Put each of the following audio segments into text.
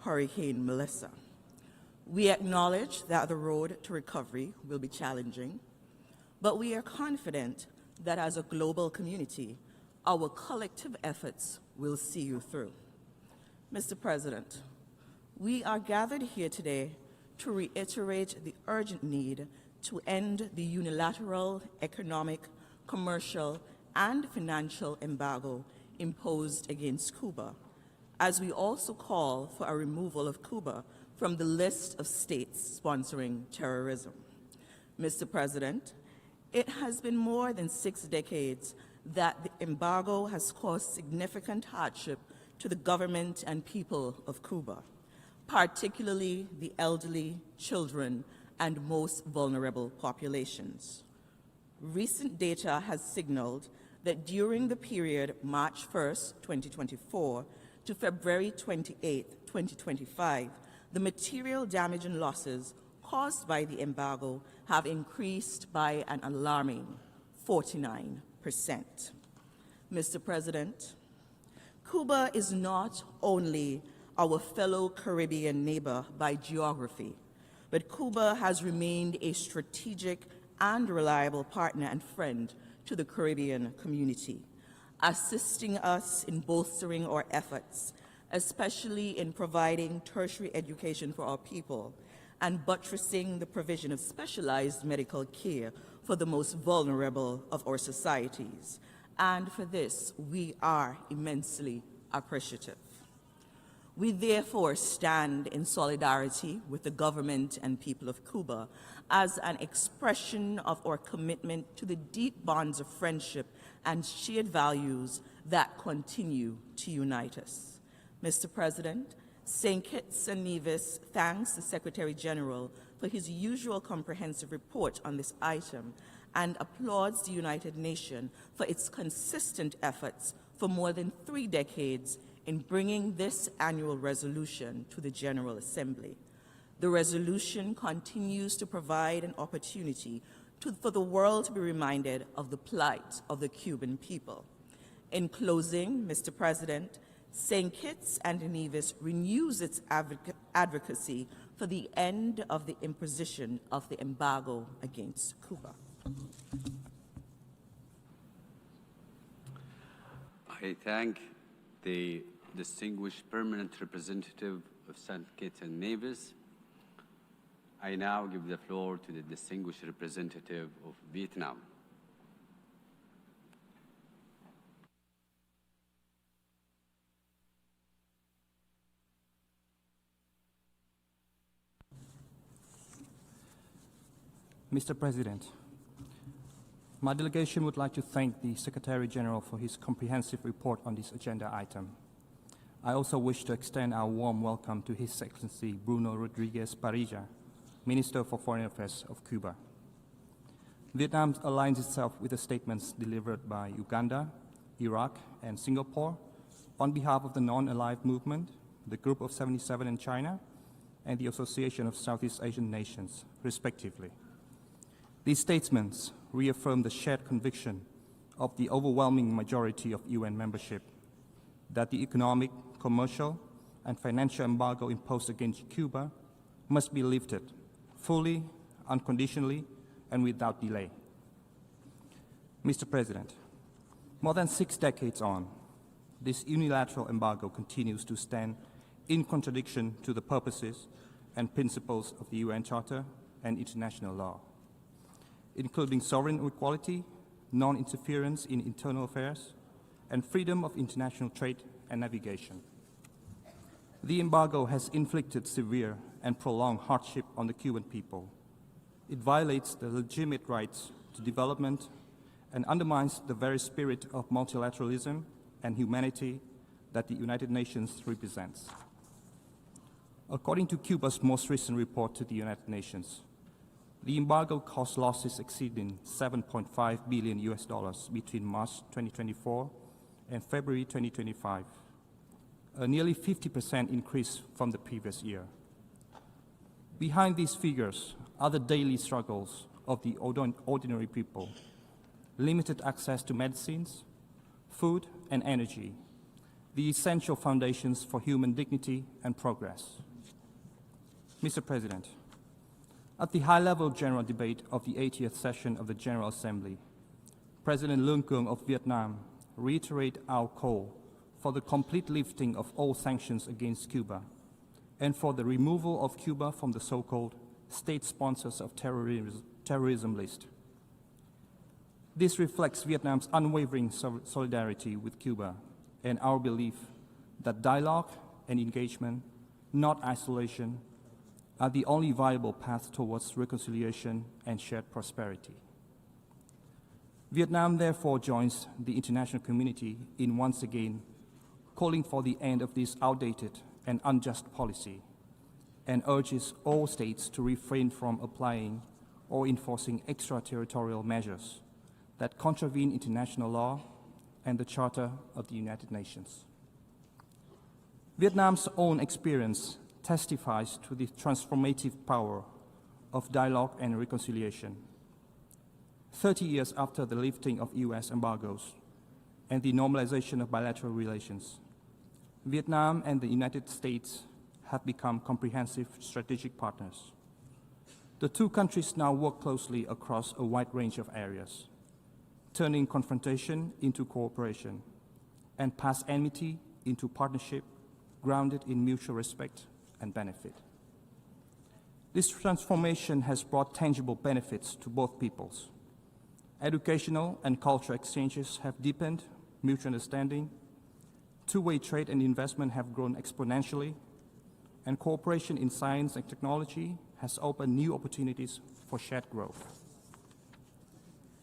Hurricane Melissa. We acknowledge that the road to recovery will be challenging, but we are confident that as a global community, our collective efforts will see you through. Mr. President, we are gathered here today to reiterate the urgent need to end the unilateral economic, commercial, and financial embargo imposed against Cuba, as we also call for a removal of Cuba from the list of states sponsoring terrorism. Mr. President, it has been more than 6 decades that the embargo has caused significant hardship to the government and people of Cuba, particularly the elderly, children, and most vulnerable populations. Recent data has signaled that during the period March 1st, 2024 to February 28, 2025, the material damage and losses caused by the embargo have increased by an alarming 49%. Mr. President, Cuba is not only our fellow Caribbean neighbor by geography, but Cuba has remained a strategic and reliable partner and friend to the Caribbean community, assisting us in bolstering our efforts, especially in providing tertiary education for our people and buttressing the provision of specialized medical care for the most vulnerable of our societies. And for this, we are immensely appreciative. We therefore stand in solidarity with the government and people of Cuba as an expression of our commitment to the deep bonds of friendship and shared values that continue to unite us. Mr. President, St. Kitts and Nevis thanks the Secretary General for his usual comprehensive report on this item and applauds the United Nations for its consistent efforts for more than 3 decades in bringing this annual resolution to the General Assembly. The resolution continues to provide an opportunity for the world to be reminded of the plight of the Cuban people. In closing, Mr. President, St. Kitts and Nevis renews its advocacy for the end of the imposition of the embargo against Cuba. I thank the distinguished permanent representative of St. Kitts and Nevis. I now give the floor to the distinguished representative of Vietnam. Mr. President, my delegation would like to thank the Secretary General for his comprehensive report on this agenda item. I also wish to extend our warm welcome to His Excellency Bruno Rodriguez Parilla, Minister for Foreign Affairs of Cuba. Vietnam aligns itself with the statements delivered by Uganda, Iraq, and Singapore on behalf of the Non-Aligned Movement, the Group of 77 in China, and the Association of Southeast Asian Nations, respectively. These statements reaffirm the shared conviction of the overwhelming majority of UN membership that the economic, commercial, and financial embargo imposed against Cuba must be lifted fully, unconditionally, and without delay. Mr. President, more than 6 decades on, this unilateral embargo continues to stand in contradiction to the purposes and principles of the UN Charter and international law, including sovereign equality, non-interference in internal affairs, and freedom of international trade and navigation. The embargo has inflicted severe and prolonged hardship on the Cuban people. It violates the legitimate rights to development and undermines the very spirit of multilateralism and humanity that the United Nations represents. According to Cuba's most recent report to the United Nations, the embargo caused losses exceeding $7.5 billion between March 2024 and February 2025, a nearly 50% increase from the previous year. Behind these figures are the daily struggles of the ordinary people: limited access to medicines, food, and energy, the essential foundations for human dignity and progress. Mr. President, at the high-level general debate of the 80th session of the General Assembly, President Lương Cường of Vietnam reiterated our call for the complete lifting of all sanctions against Cuba and for the removal of Cuba from the so-called state sponsors of terrorism list. This reflects Vietnam's unwavering solidarity with Cuba and our belief that dialogue and engagement, not isolation, are the only viable path towards reconciliation and shared prosperity. Vietnam therefore joins the international community in once again calling for the end of this outdated and unjust policy and urges all states to refrain from applying or enforcing extraterritorial measures that contravene international law and the Charter of the United Nations. Vietnam's own experience testifies to the transformative power of dialogue and reconciliation. 30 years after the lifting of US embargoes and the normalization of bilateral relations, Vietnam and the United States have become comprehensive strategic partners. The two countries now work closely across a wide range of areas, turning confrontation into cooperation and past enmity into partnership grounded in mutual respect and benefit. This transformation has brought tangible benefits to both peoples. Educational and cultural exchanges have deepened mutual understanding, two-way trade and investment have grown exponentially, and cooperation in science and technology has opened new opportunities for shared growth.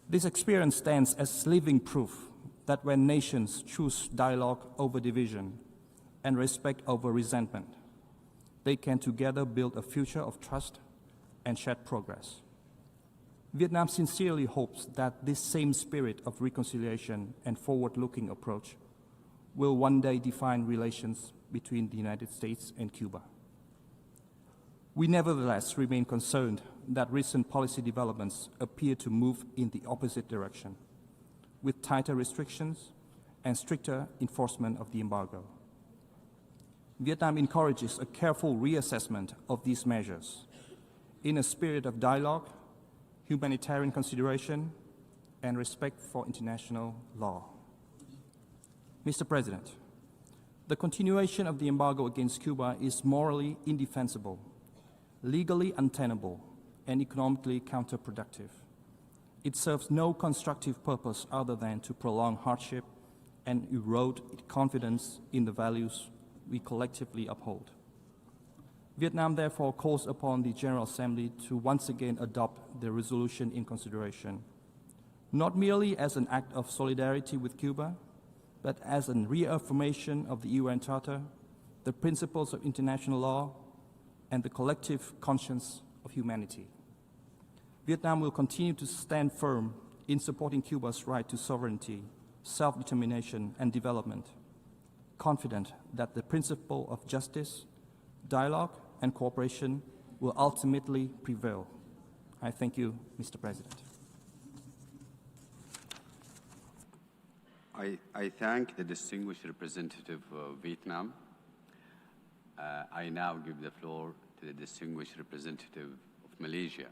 This experience stands as living proof that when nations choose dialogue over division and respect over resentment, they can together build a future of trust and shared progress. Vietnam sincerely hopes that this same spirit of reconciliation and forward-looking approach will one day define relations between the United States and Cuba. We nevertheless remain concerned that recent policy developments appear to move in the opposite direction, with tighter restrictions and stricter enforcement of the embargo. Vietnam encourages a careful reassessment of these measures in a spirit of dialogue, humanitarian consideration, and respect for international law. Mr. President, the continuation of the embargo against Cuba is morally indefensible, legally untenable, and economically counterproductive. It serves no constructive purpose other than to prolong hardship and erode confidence in the values we collectively uphold. Vietnam therefore calls upon the General Assembly to once again adopt the resolution in consideration, not merely as an act of solidarity with Cuba, but as a reaffirmation of the UN Charter, the principles of international law, and the collective conscience of humanity. Vietnam will continue to stand firm in supporting Cuba's right to sovereignty, self-determination, and development, confident that the principle of justice, dialogue, and cooperation will ultimately prevail. I thank you, Mr. President. I thank the distinguished representative of Vietnam. I now give the floor to the distinguished representative of Malaysia.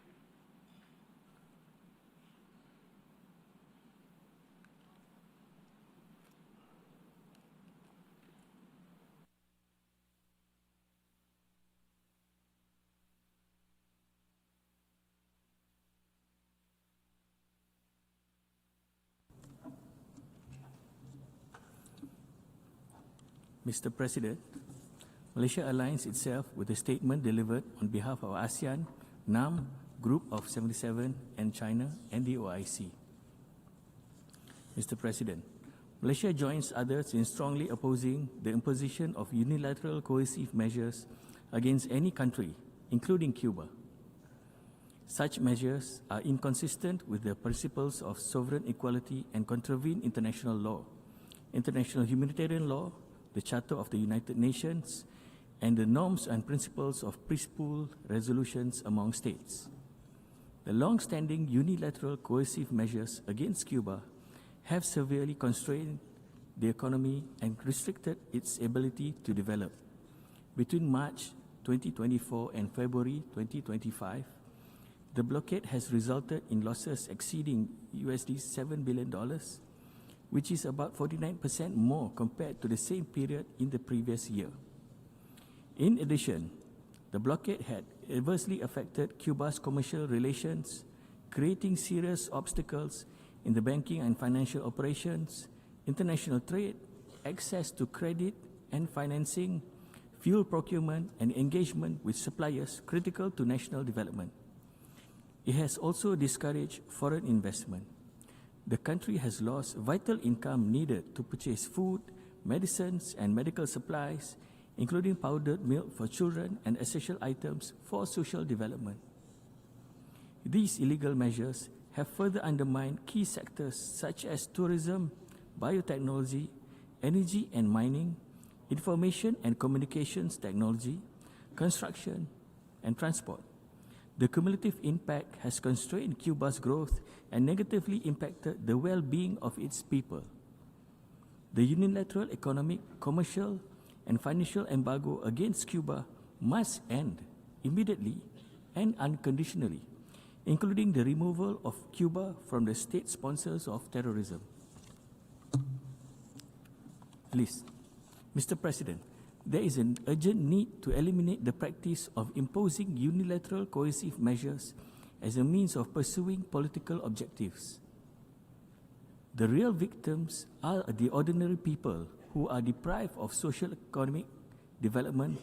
Mr. President, Malaysia aligns itself with the statement delivered on behalf of ASEAN, NAM, Group of 77, and China, and the OIC. Mr. President, Malaysia joins others in strongly opposing the imposition of unilateral coercive measures against any country, including Cuba. Such measures are inconsistent with the principles of sovereign equality and contravene international law, international humanitarian law, the Charter of the United Nations, and the norms and principles of peaceful resolutions among states. The long-standing unilateral coercive measures against Cuba have severely constrained the economy and restricted its ability to develop. Between March 2024 and February 2025, the blockade has resulted in losses exceeding $7 billion, which is about 49% more compared to the same period in the previous year. In addition, the blockade had adversely affected Cuba's commercial relations, creating serious obstacles in the banking and financial operations, international trade, access to credit and financing, fuel procurement, and engagement with suppliers critical to national development. It has also discouraged foreign investment. The country has lost vital income needed to purchase food, medicines, and medical supplies, including powdered milk for children and essential items for social development. These illegal measures have further undermined key sectors such as tourism, biotechnology, energy and mining, information and communications technology, construction, and transport. The cumulative impact has constrained Cuba's growth and negatively impacted the well-being of its people. The unilateral economic, commercial, and financial embargo against Cuba must end immediately and unconditionally, including the removal of Cuba from the state sponsors of terrorism list. Mr. President, there is an urgent need to eliminate the practice of imposing unilateral coercive measures as a means of pursuing political objectives. The real victims are the ordinary people who are deprived of social economic development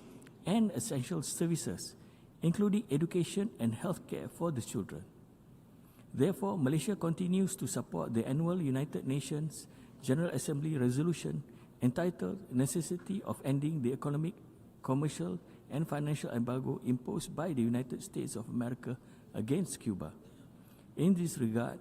and essential services, including education and healthcare for the children. Therefore, Malaysia continues to support the annual United Nations General Assembly resolution entitled Necessity of Ending the Economic, Commercial, and Financial Embargo imposed by the United States of America against Cuba. In this regard,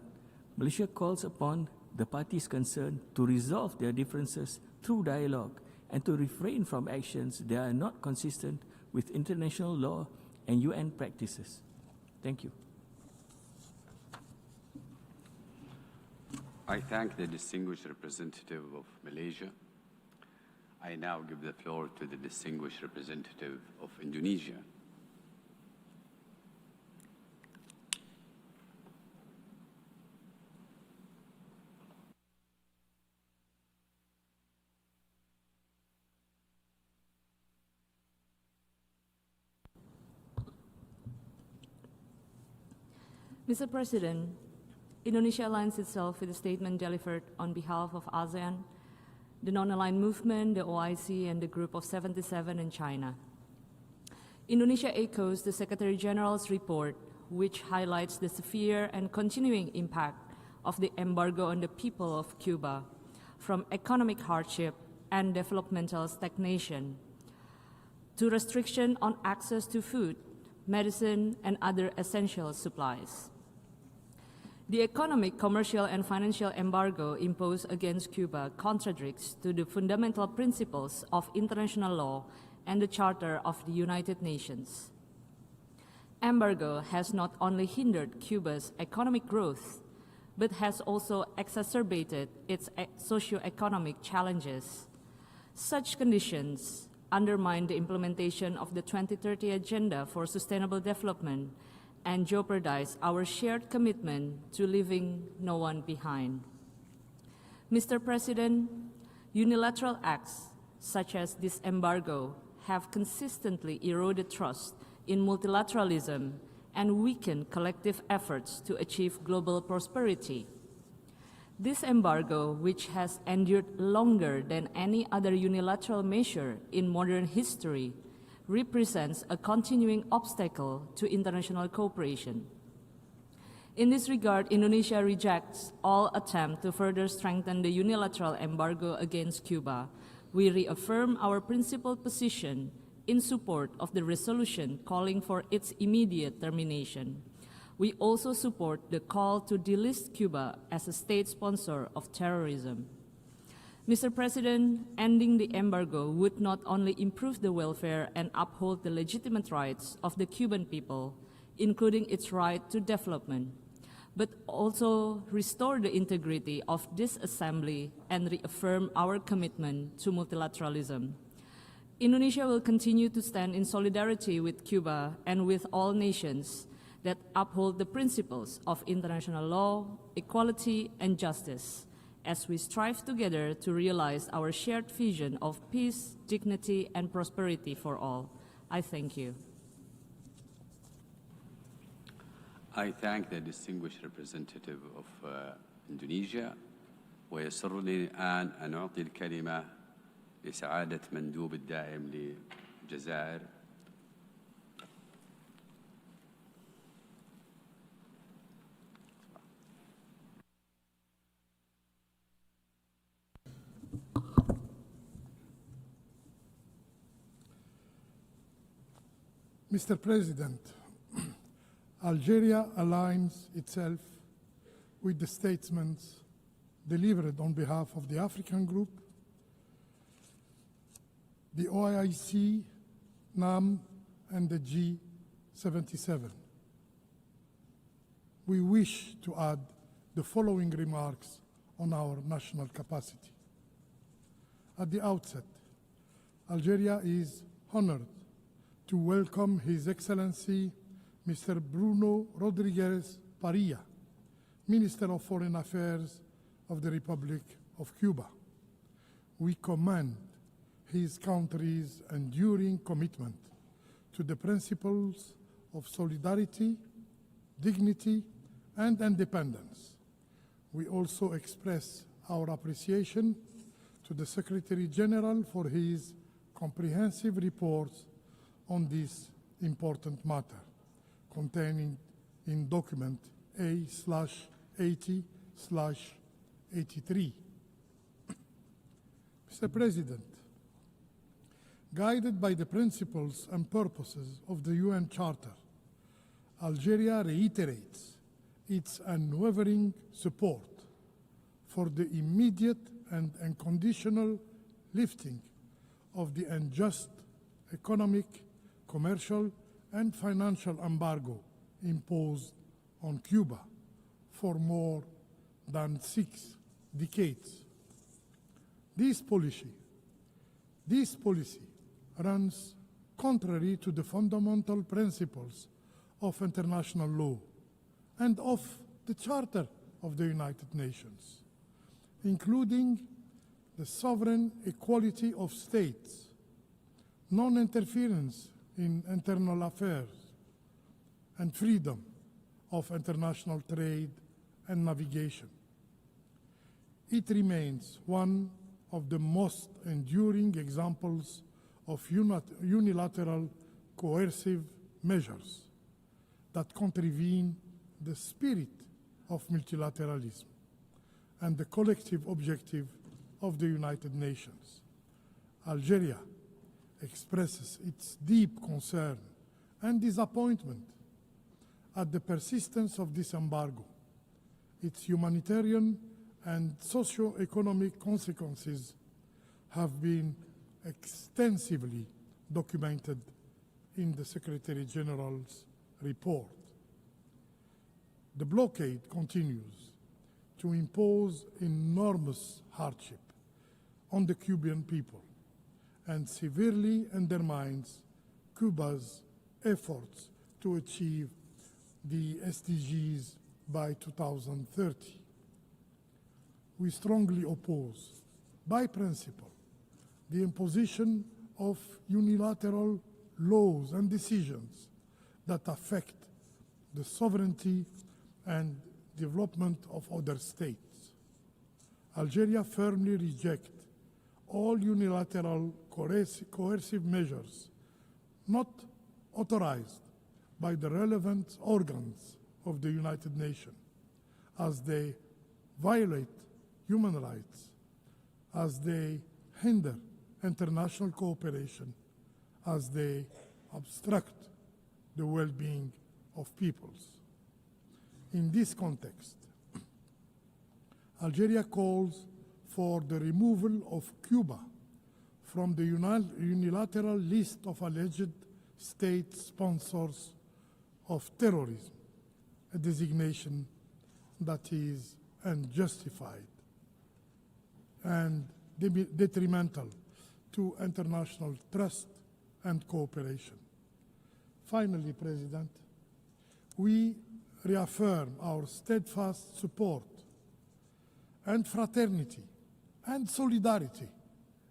Malaysia calls upon the parties concerned to resolve their differences through dialogue and to refrain from actions that are not consistent with international law and UN practices. Thank you. I thank the distinguished representative of Malaysia. I now give the floor to the distinguished representative of Indonesia. Mr. President, Indonesia aligns itself with the statement delivered on behalf of ASEAN, the Non-Aligned Movement, the OIC, and the Group of 77 in China. Indonesia echoes the Secretary General's report, which highlights the severe and continuing impact of the embargo on the people of Cuba, from economic hardship and developmental stagnation to restriction on access to food, medicine, and other essential supplies. The economic, commercial, and financial embargo imposed against Cuba contradicts to the fundamental principles of international law and the Charter of the United Nations. Embargo has not only hindered Cuba's economic growth, but has also exacerbated its socio-economic challenges. Such conditions undermine the implementation of the 2030 Agenda for Sustainable Development and jeopardize our shared commitment to leaving no one behind. Mr. President, unilateral acts such as this embargo have consistently eroded trust in multilateralism and weakened collective efforts to achieve global prosperity. This embargo, which has endured longer than any other unilateral measure in modern history, represents a continuing obstacle to international cooperation. In this regard, Indonesia rejects all attempt to further strengthen the unilateral embargo against Cuba. We reaffirm our principled position in support of the resolution calling for its immediate termination. We also support the call to delist Cuba as a state sponsor of terrorism. Mr. President, ending the embargo would not only improve the welfare and uphold the legitimate rights of the Cuban people, including its right to development, but also restore the integrity of this assembly and reaffirm our commitment to multilateralism. Indonesia will continue to stand in solidarity with Cuba and with all nations that uphold the principles of international law, equality, and justice, as we strive together to realize our shared vision of peace, dignity, and prosperity for all. I thank you. I thank the distinguished representative of Indonesia. ويسرني الآن أن أعطي الكلمة لسعادة مندوب الدائم للجزائر. Mr. President, Algeria aligns itself with the statements delivered on behalf of the African Group, the OIC, NAM, and the G77. We wish to add the following remarks on our national capacity. At the outset, Algeria is honored to welcome His Excellency Mr. Bruno Rodriguez Parilla, Minister of Foreign Affairs of the Republic of Cuba. We commend his country's enduring commitment to the principles of solidarity, dignity, and independence. We also express our appreciation to the Secretary General for his comprehensive reports on this important matter, containing in document A/80/83. Mr. President, guided by the principles and purposes of the UN Charter, Algeria reiterates its unwavering support for the immediate and unconditional lifting of the unjust economic, commercial, and financial embargo imposed on Cuba for more than 6 decades. This policy runs contrary to the fundamental principles of international law and of the Charter of the United Nations, including the sovereign equality of states, non-interference in internal affairs, and freedom of international trade and navigation. It remains one of the most enduring examples of unilateral coercive measures that contravene the spirit of multilateralism and the collective objective of the United Nations. Algeria expresses its deep concern and disappointment at the persistence of this embargo, its humanitarian and socio-economic consequences have been extensively documented in the Secretary General's report. The blockade continues to impose enormous hardship on the Cuban people and severely undermines Cuba's efforts to achieve the SDGs by 2030. We strongly oppose, by principle, the imposition of unilateral laws and decisions that affect the sovereignty and development of other states. Algeria firmly rejects all unilateral coercive measures not authorized by the relevant organs of the United Nations, as they violate human rights, as they hinder international cooperation, as they obstruct the well-being of peoples. In this context, Algeria calls for the removal of Cuba from the unilateral list of alleged state sponsors of terrorism, a designation that is unjustified and detrimental to international trust and cooperation. Finally, President, we reaffirm our steadfast support and fraternity and solidarity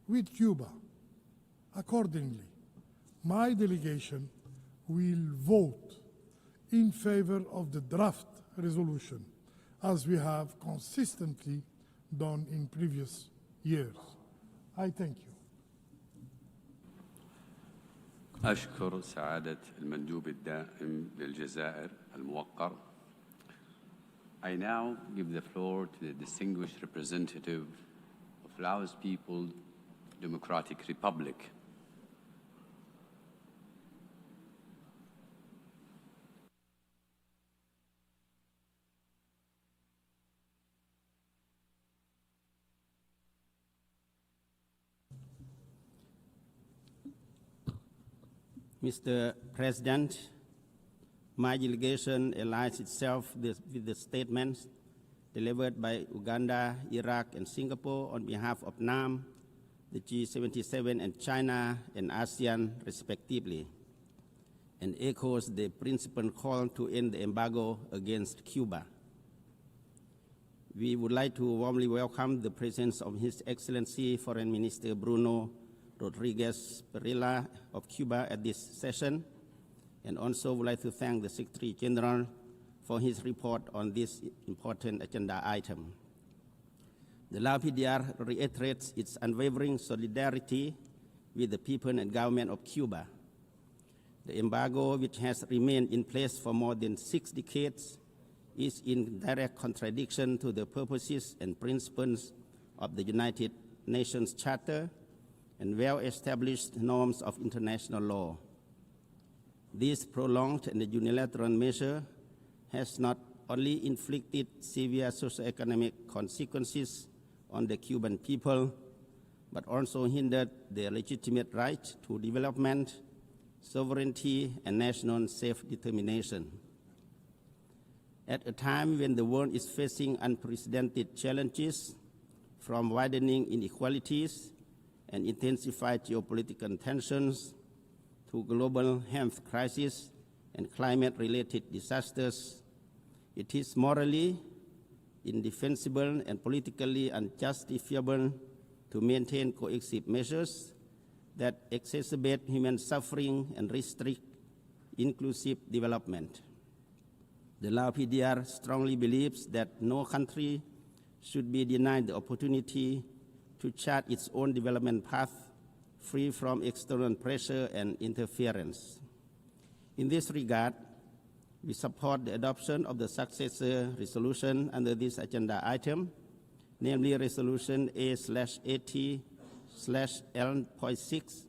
with Cuba. Accordingly, my delegation will vote in favor of the draft resolution, as we have consistently done in previous years. I thank you. أشكر سعادة المندوب الدائم للجزائر الموقر. I now give the floor to the distinguished representative of Laos People's Democratic Republic. Mr. President, my delegation aligns itself with the statements delivered by Uganda, Iraq, and Singapore on behalf of NAM, the G77, and China and ASEAN, respectively, and echoes the principal call to end the embargo against Cuba. We would like to warmly welcome the presence of His Excellency Foreign Minister Bruno Rodriguez Perilla of Cuba at this session, and also would like to thank the Secretary General for his report on this important agenda item. The Lao PDR reiterates its unwavering solidarity with the people and government of Cuba. The embargo, which has remained in place for more than 6 decades, is in direct contradiction to the purposes and principles of the United Nations Charter and well-established norms of international law. This prolonged and unilateral measure has not only inflicted severe socioeconomic consequences on the Cuban people, but also hindered their legitimate right to development, sovereignty, and national self-determination. At a time when the world is facing unprecedented challenges, from widening inequalities and intensified geopolitical tensions to global health crisis and climate-related disasters, it is morally indefensible and politically unjustifiable to maintain coercive measures that exacerbate human suffering and restrict inclusive development. The Lao PDR strongly believes that no country should be denied the opportunity to chart its own development path free from external pressure and interference. In this regard, we support the adoption of the successor resolution under this agenda item, namely Resolution A/80/L.6,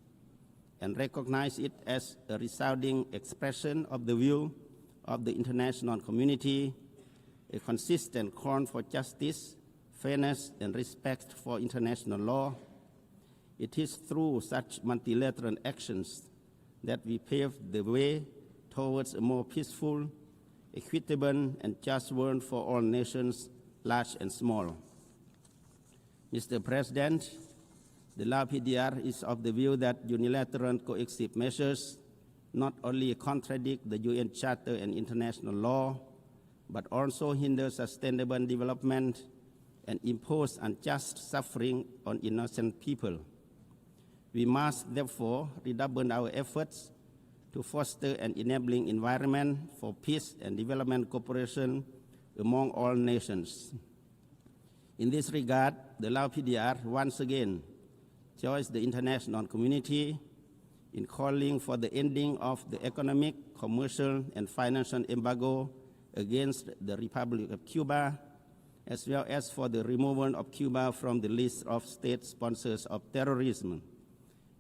and recognize it as a resounding expression of the view of the international community, a consistent call for justice, fairness, and respect for international law. It is through such multilateral actions that we pave the way towards a more peaceful, equitable, and just world for all nations, large and small. Mr. President, the Lao PDR is of the view that unilateral coercive measures not only contradict the UN Charter and international law, but also hinder sustainable development and impose unjust suffering on innocent people. We must therefore redouble our efforts to foster an enabling environment for peace and development cooperation among all nations. In this regard, the Lao PDR once again joins the international community in calling for the ending of the economic, commercial, and financial embargo against the Republic of Cuba, as well as for the removal of Cuba from the list of state sponsors of terrorism,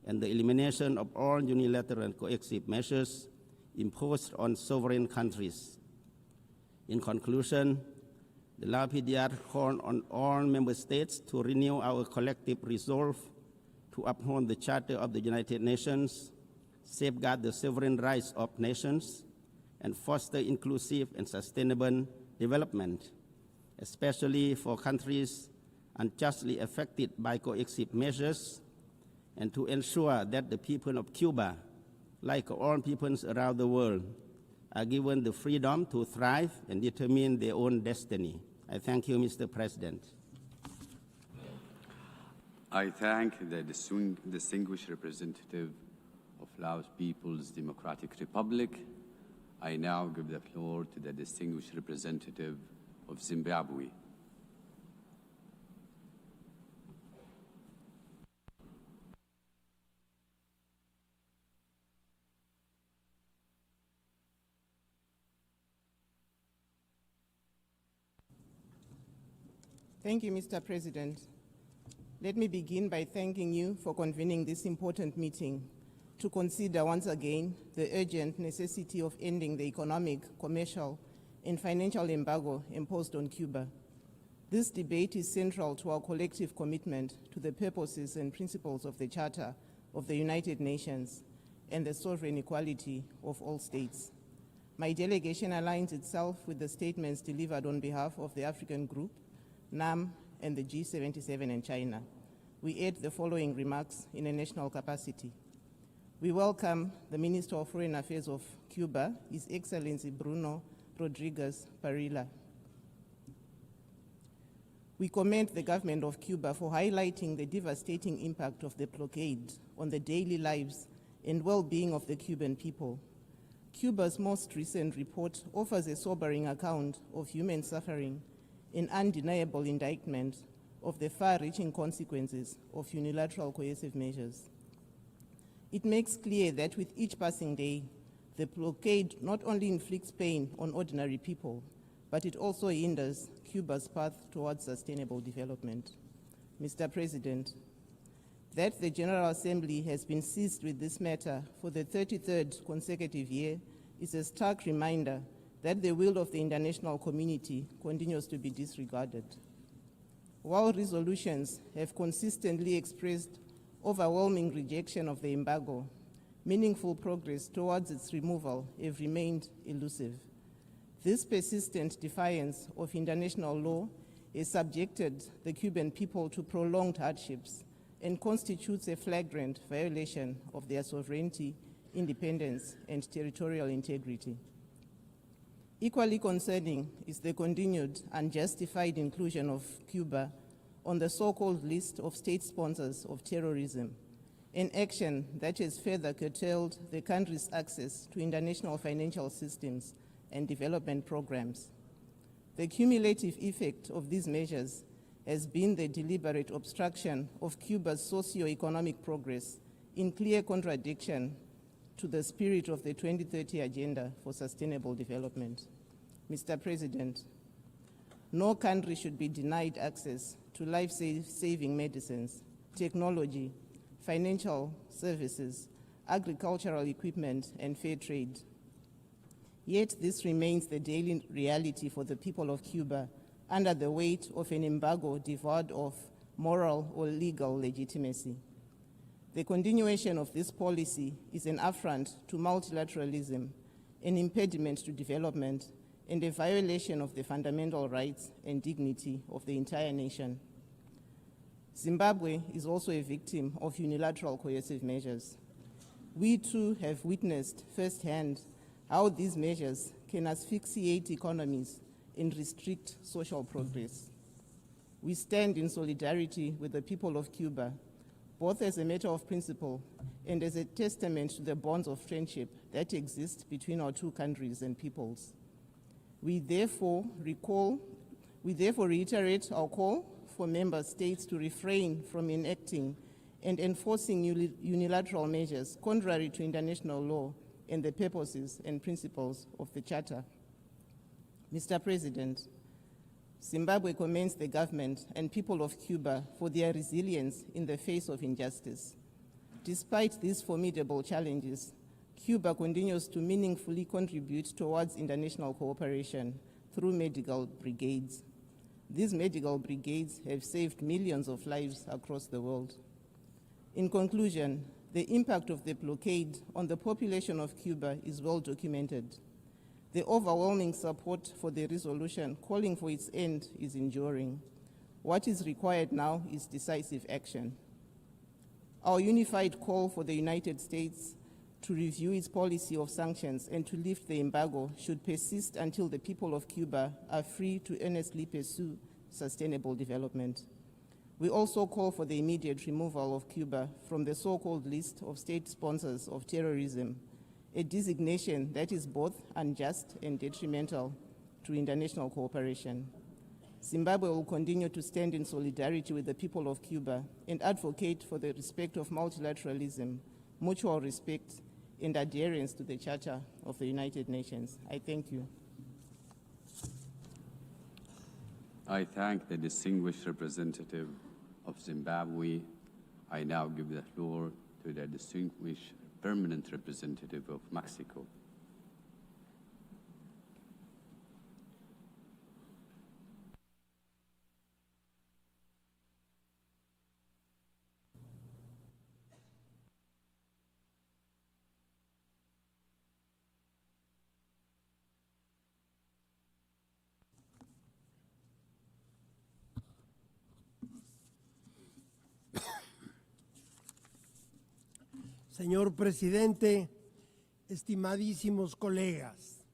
and the elimination of all unilateral coercive measures imposed on sovereign countries. In conclusion, the Lao PDR called on all member states to renew our collective resolve to uphold the Charter of the United Nations, safeguard the sovereign rights of nations, and foster inclusive and sustainable development, especially for countries unjustly affected by coercive measures, and to ensure that the people of Cuba, like all peoples around the world, are given the freedom to thrive and determine their own destiny. I thank you, Mr. President. I thank the distinguished representative of Laos People's Democratic Republic. I now give the floor to the distinguished representative of Zimbabwe. Thank you, Mr. President. Let me begin by thanking you for convening this important meeting to consider once again the urgent necessity of ending the economic, commercial, and financial embargo imposed on Cuba. This debate is central to our collective commitment to the purposes and principles of the Charter of the United Nations and the sovereign equality of all states. My delegation aligns itself with the statements delivered on behalf of the African Group, NAM, and the G77 and China. We add the following remarks in a national capacity. We welcome the Minister of Foreign Affairs of Cuba, His Excellency Bruno Rodriguez Parilla. We commend the government of Cuba for highlighting the devastating impact of the blockade on the daily lives and well-being of the Cuban people. Cuba's most recent report offers a sobering account of human suffering, an undeniable indictment of the far-reaching consequences of unilateral coercive measures. It makes clear that with each passing day, the blockade not only inflicts pain on ordinary people, but it also hinders Cuba's path towards sustainable development. Mr. President, that the General Assembly has been seized with this matter for the 33rd consecutive year is a stark reminder that the will of the international community continues to be disregarded. While resolutions have consistently expressed overwhelming rejection of the embargo, meaningful progress towards its removal have remained elusive. This persistent defiance of international law has subjected the Cuban people to prolonged hardships and constitutes a flagrant violation of their sovereignty, independence, and territorial integrity. Equally concerning is the continued unjustified inclusion of Cuba on the so-called list of state sponsors of terrorism, an action that has further curtailed the country's access to international financial systems and development programs. The cumulative effect of these measures has been the deliberate obstruction of Cuba's socio-economic progress, in clear contradiction to the spirit of the 2030 Agenda for Sustainable Development. Mr. President, no country should be denied access to life-saving medicines, technology, financial services, agricultural equipment, and fair trade. Yet this remains the daily reality for the people of Cuba under the weight of an embargo devoid of moral or legal legitimacy. The continuation of this policy is an affront to multilateralism, an impediment to development, and a violation of the fundamental rights and dignity of the entire nation. Zimbabwe is also a victim of unilateral coercive measures. We too have witnessed firsthand how these measures can asphyxiate economies and restrict social progress. We stand in solidarity with the people of Cuba, both as a matter of principle and as a testament to the bonds of friendship that exist between our two countries and peoples. We therefore reiterate our call for member states to refrain from enacting and enforcing unilateral measures contrary to international law and the purposes and principles of the Charter. Mr. President, Zimbabwe commends the government and people of Cuba for their resilience in the face of injustice. Despite these formidable challenges, Cuba continues to meaningfully contribute towards international cooperation through medical brigades. These medical brigades have saved millions of lives across the world. In conclusion, the impact of the blockade on the population of Cuba is well documented. The overwhelming support for the resolution calling for its end is enduring. What is required now is decisive action. Our unified call for the United States to review its policy of sanctions and to lift the embargo should persist until the people of Cuba are free to earnestly pursue sustainable development. We also call for the immediate removal of Cuba from the so-called list of state sponsors of terrorism, a designation that is both unjust and detrimental to international cooperation. Zimbabwe will continue to stand in solidarity with the people of Cuba and advocate for the respect of multilateralism, mutual respect, and adherence to the Charter of the United Nations. I thank you. I thank the distinguished representative of Zimbabwe. I now give the floor to the distinguished permanent representative of Mexico. Señor presidente, estimadísimos colegas,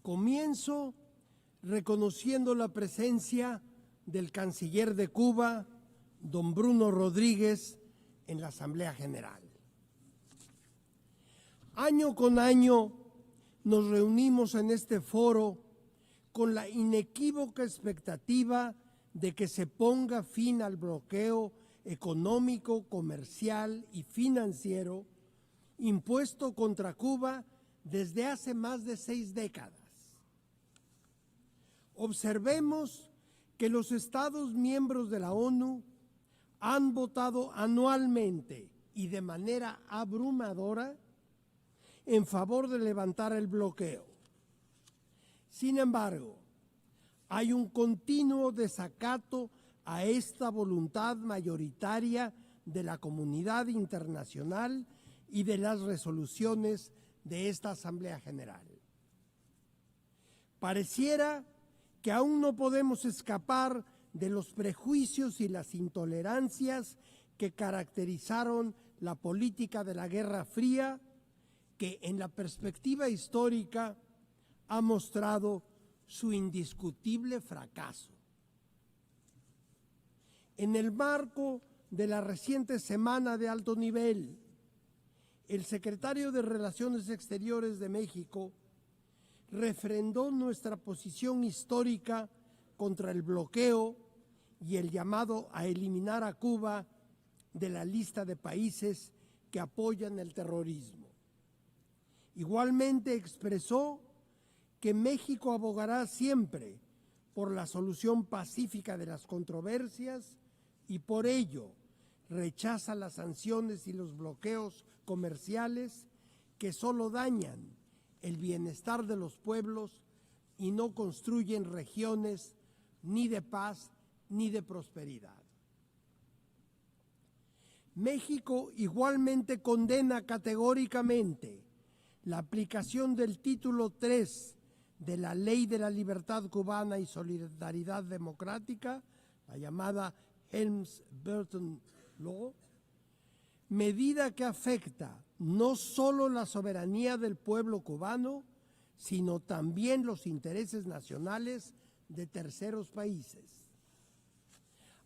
comienzo reconociendo la presencia del canciller de Cuba, don Bruno Rodríguez, en la Asamblea General. Año con año nos reunimos en este foro con la inequívoca expectativa de que se ponga fin al bloqueo económico, comercial y financiero impuesto contra Cuba desde hace más de 6 décadas. Observemos que los Estados miembros de la ONU han votado anualmente y de manera abrumadora en favor de levantar el bloqueo. Sin embargo, hay un continuo desacato a esta voluntad mayoritaria de la comunidad internacional y de las resoluciones de esta Asamblea General. Pareciera que aún no podemos escapar de los prejuicios y las intolerancias que caracterizaron la política de la Guerra Fría, que en la perspectiva histórica ha mostrado su indiscutible fracaso. En el marco de la reciente Semana de Alto Nivel, el secretario de Relaciones Exteriores de México refrendó nuestra posición histórica contra el bloqueo y el llamado a eliminar a Cuba de la lista de países que apoyan el terrorismo. Igualmente expresó que México abogará siempre por la solución pacífica de las controversias y por ello rechaza las sanciones y los bloqueos comerciales que solo dañan el bienestar de los pueblos y no construyen regiones ni de paz ni de prosperidad. México igualmente condena categóricamente la aplicación del título 3 de la Ley de la Libertad Cubana y Solidaridad Democrática, la llamada Helms-Burton Law, medida que afecta no solo la soberanía del pueblo cubano, sino también los intereses nacionales de terceros países.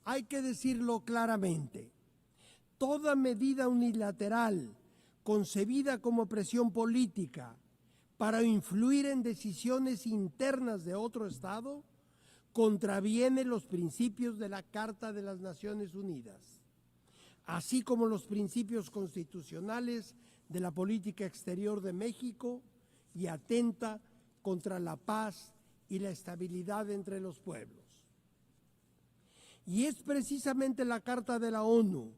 Hay que decirlo claramente, toda medida unilateral concebida como presión política para influir en decisiones internas de otro Estado contraviene los principios de la Carta de las Naciones Unidas, así como los principios constitucionales de la política exterior de México y atenta contra la paz y la estabilidad entre los pueblos. Y es precisamente la Carta de la ONU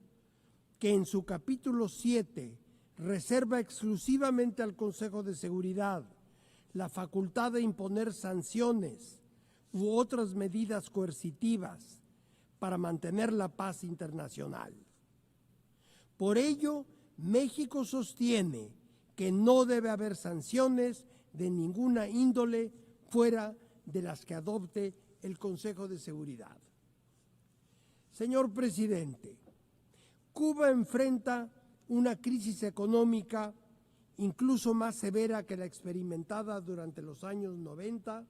que en su capítulo 7 reserva exclusivamente al Consejo de Seguridad la facultad de imponer sanciones u otras medidas coercitivas para mantener la paz internacional. Por ello, México sostiene que no debe haber sanciones de ninguna índole fuera de las que adopte el Consejo de Seguridad. Señor presidente, Cuba enfrenta una crisis económica incluso más severa que la experimentada durante los años 90,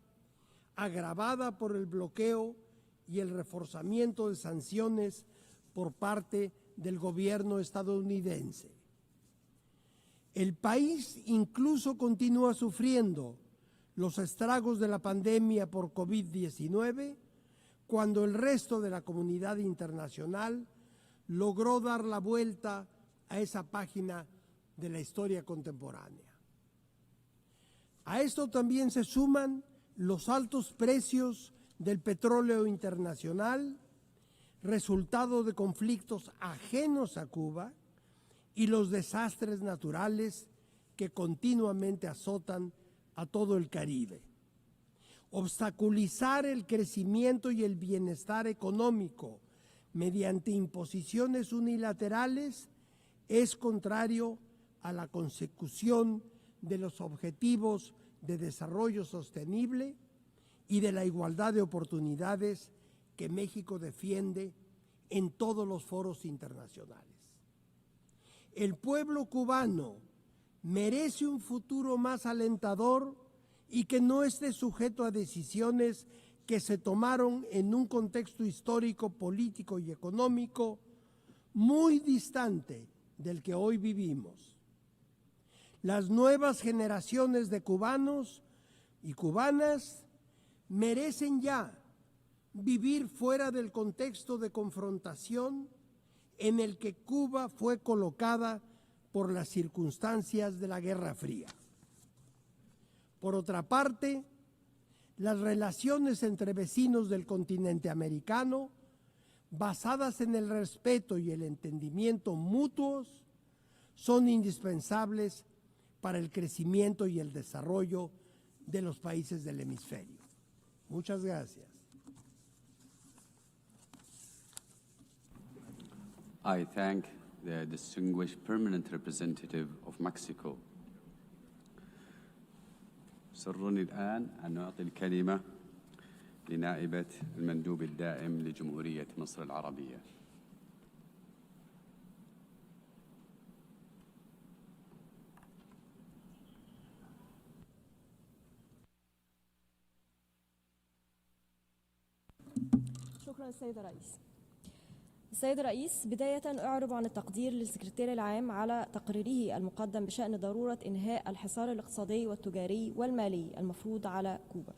agravada por el bloqueo y el reforzamiento de sanciones por parte del gobierno estadounidense. El país incluso continúa sufriendo los estragos de la pandemia por COVID-19, cuando el resto de la comunidad internacional logró dar la vuelta a esa página de la historia contemporánea. A esto también se suman los altos precios del petróleo internacional, resultado de conflictos ajenos a Cuba, y los desastres naturales que continuamente azotan a todo el Caribe. Obstaculizar el crecimiento y el bienestar económico mediante imposiciones unilaterales es contrario a la consecución de los objetivos de desarrollo sostenible y de la igualdad de oportunidades que México defiende en todos los foros internacionales. El pueblo cubano merece un futuro más alentador y que no esté sujeto a decisiones que se tomaron en un contexto histórico, político y económico muy distante del que hoy vivimos. Las nuevas generaciones de cubanos y cubanas merecen ya vivir fuera del contexto de confrontación en el que Cuba fue colocada por las circunstancias de la Guerra Fría. Por otra parte, las relaciones entre vecinos del continente americano, basadas en el respeto y el entendimiento mutuos, son indispensables para el crecimiento y el desarrollo de los países del hemisferio. Muchas gracias. I thank the distinguished permanent representative of Mexico. سرني الآن أن أعطي الكلمة لنائبة المندوب الدائم لجمهورية مصر العربية. شكرا السيد الرئيس. السيد الرئيس، بداية أعرب عن التقدير للسكرتير العام على تقريره المقدم بشأن ضرورة إنهاء الحصار الاقتصادي والتجاري والمالي المفروض على كوبا.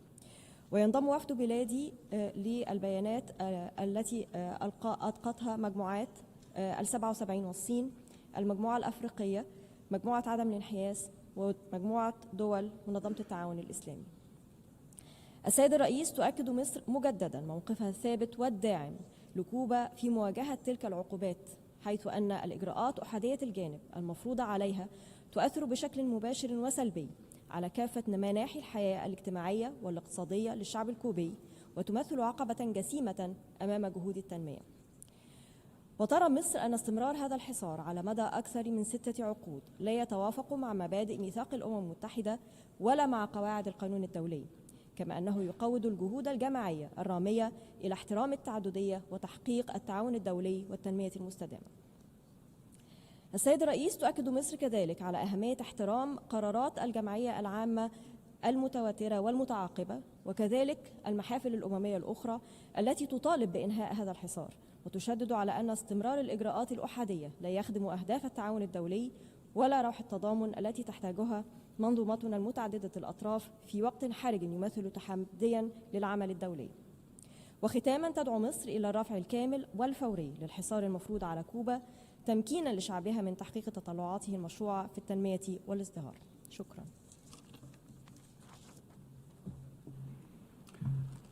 وينضم وفد بلادي للبيانات التي أطلقتها مجموعات 77 والصين، المجموعة الأفريقية، مجموعة عدم الانحياز، ومجموعة دول منظمة التعاون الإسلامي. السيد الرئيس، تؤكد مصر مجددا موقفها الثابت والداعم لكوبا في مواجهة تلك العقوبات، حيث أن الإجراءات أحادية الجانب المفروضة عليها تؤثر بشكل مباشر وسلبي على كافة مناحي الحياة الاجتماعية والاقتصادية للشعب الكوبي، وتمثل عقبة جسيمة أمام جهود التنمية. وترى مصر أن استمرار هذا الحصار على مدى أكثر من 6 عقود لا يتوافق مع مبادئ ميثاق الأمم المتحدة ولا مع قواعد القانون الدولي، كما أنه يقوض الجهود الجماعية الرامية إلى احترام التعددية وتحقيق التعاون الدولي والتنمية المستدامة. السيد الرئيس، تؤكد مصر كذلك على أهمية احترام قرارات الجمعية العامة المتواترة والمتعاقبة، وكذلك المحافل الأممية الأخرى التي تطالب بإنهاء هذا الحصار، وتشدد على أن استمرار الإجراءات الأحادية لا يخدم أهداف التعاون الدولي ولا روح التضامن التي تحتاجها منظومتنا المتعددة الأطراف في وقت حرج يمثل تحديا للعمل الدولي. وختاما، تدعو مصر إلى الرفع الكامل والفوري للحصار المفروض على كوبا، تمكينا لشعبها من تحقيق تطلعاته المشروعة في التنمية والازدهار. شكرا.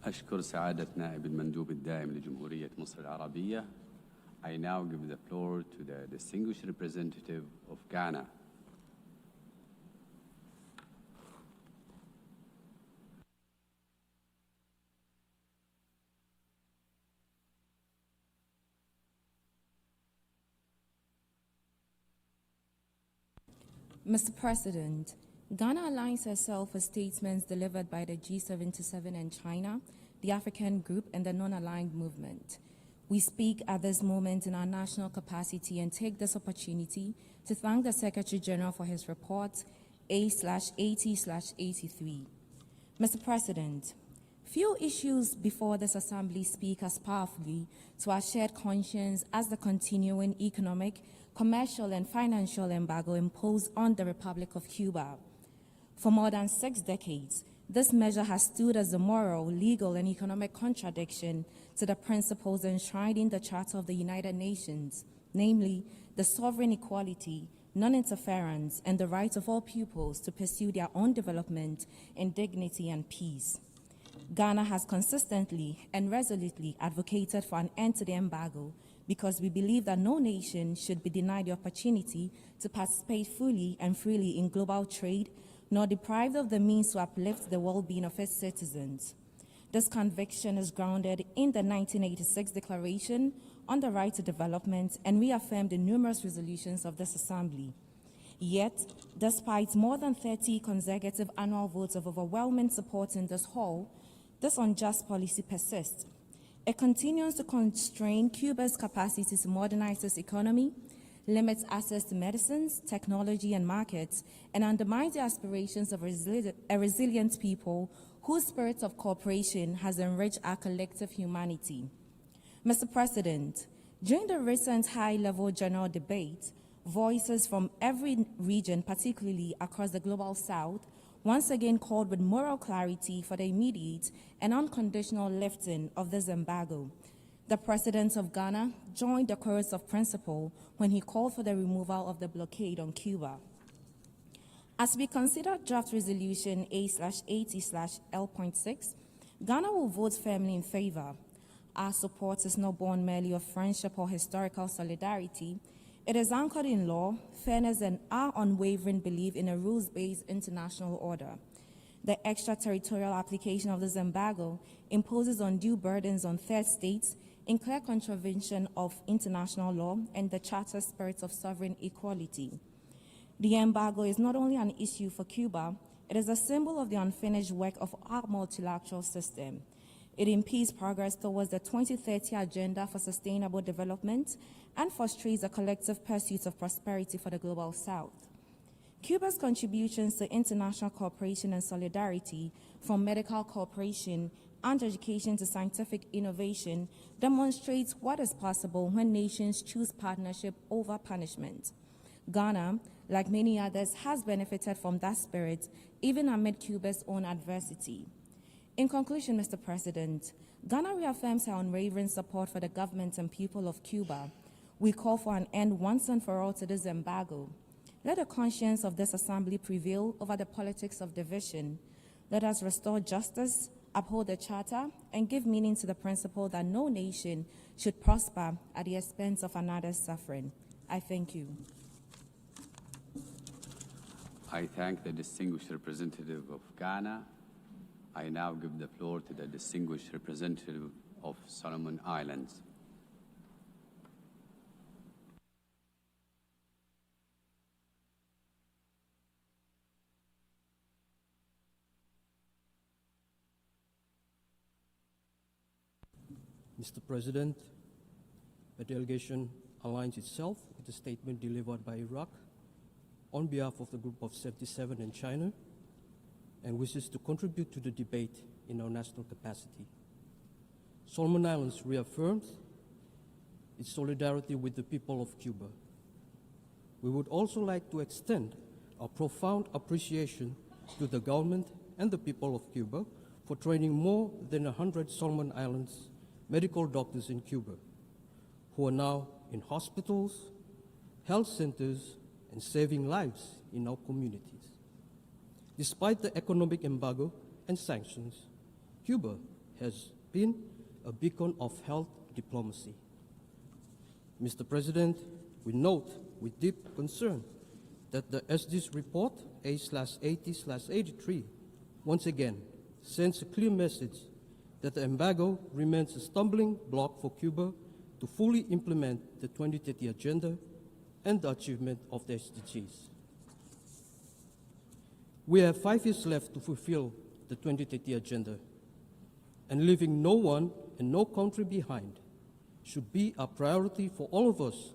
أشكر سعادة نائب المندوب الدائم لجمهورية مصر العربية. I now give the floor to the distinguished representative of Ghana. Mr. President, Ghana aligns herself with statements delivered by the G77 and China, the African Group, and the non-aligned movement. We speak at this moment in our national capacity and take this opportunity to thank the Secretary General for his report A/80/83. Mr. President, few issues before this Assembly speak as powerfully to our shared conscience as the continuing economic, commercial, and financial embargo imposed on the Republic of Cuba. For more than 6 decades, this measure has stood as a moral, legal, and economic contradiction to the principles enshrined in the Charter of the United Nations, namely the sovereign equality, non-interference, and the right of all peoples to pursue their own development in dignity and peace. Ghana has consistently and resolutely advocated for an end to the embargo because we believe that no nation should be denied the opportunity to participate fully and freely in global trade, nor deprived of the means to uplift the well-being of its citizens. This conviction is grounded in the 1986 Declaration on the Right to Development and reaffirmed in numerous resolutions of this Assembly. Yet, despite more than 30 consecutive annual votes of overwhelming support in this hall, this unjust policy persists. It continues to constrain Cuba's capacity to modernize its economy, limits access to medicines, technology, and markets, and undermines the aspirations of a resilient people whose spirit of cooperation has enriched our collective humanity. Mr. President, during the recent high-level general debate, voices from every region, particularly across the Global South, once again called with moral clarity for the immediate and unconditional lifting of this embargo. The President of Ghana joined the chorus of principle when he called for the removal of the blockade on Cuba. As we consider draft resolution A/80/L.6, Ghana will vote firmly in favor. Our support is not born merely of friendship or historical solidarity. It is anchored in law, fairness, and our unwavering belief in a rules-based international order. The extraterritorial application of this embargo imposes undue burdens on third states in clear contravention of international law and the Charter spirit of sovereign equality. The embargo is not only an issue for Cuba, it is a symbol of the unfinished work of our multilateral system. It impedes progress towards the 2030 Agenda for Sustainable Development and frustrates a collective pursuit of prosperity for the Global South. Cuba's contributions to international cooperation and solidarity, from medical cooperation and education to scientific innovation, demonstrates what is possible when nations choose partnership over punishment. Ghana, like many others, has benefited from that spirit, even amid Cuba's own adversity. In conclusion, Mr. President, Ghana reaffirms her unwavering support for the government and people of Cuba. We call for an end once and for all to this embargo. Let the conscience of this Assembly prevail over the politics of division. Let us restore justice, uphold the Charter, and give meaning to the principle that no nation should prosper at the expense of another's suffering. I thank you. I thank the distinguished representative of Ghana. I now give the floor to the distinguished representative of Solomon Islands. Mr. President, the delegation aligns itself with the statement delivered by Iraq on behalf of the Group of 77 and China, and wishes to contribute to the debate in our national capacity. Solomon Islands reaffirms its solidarity with the people of Cuba. We would also like to extend our profound appreciation to the government and the people of Cuba for training more than 100 Solomon Islands medical doctors in Cuba, who are now in hospitals, health centers, and saving lives in our communities. Despite the economic embargo and sanctions, Cuba has been a beacon of health diplomacy. Mr. President, we note with deep concern that the SD's report A/80/83 once again sends a clear message that the embargo remains a stumbling block for Cuba to fully implement the 2030 Agenda and the achievement of the SDGs. We have 5 years left to fulfill the 2030 agenda, and leaving no one and no country behind should be a priority for all of us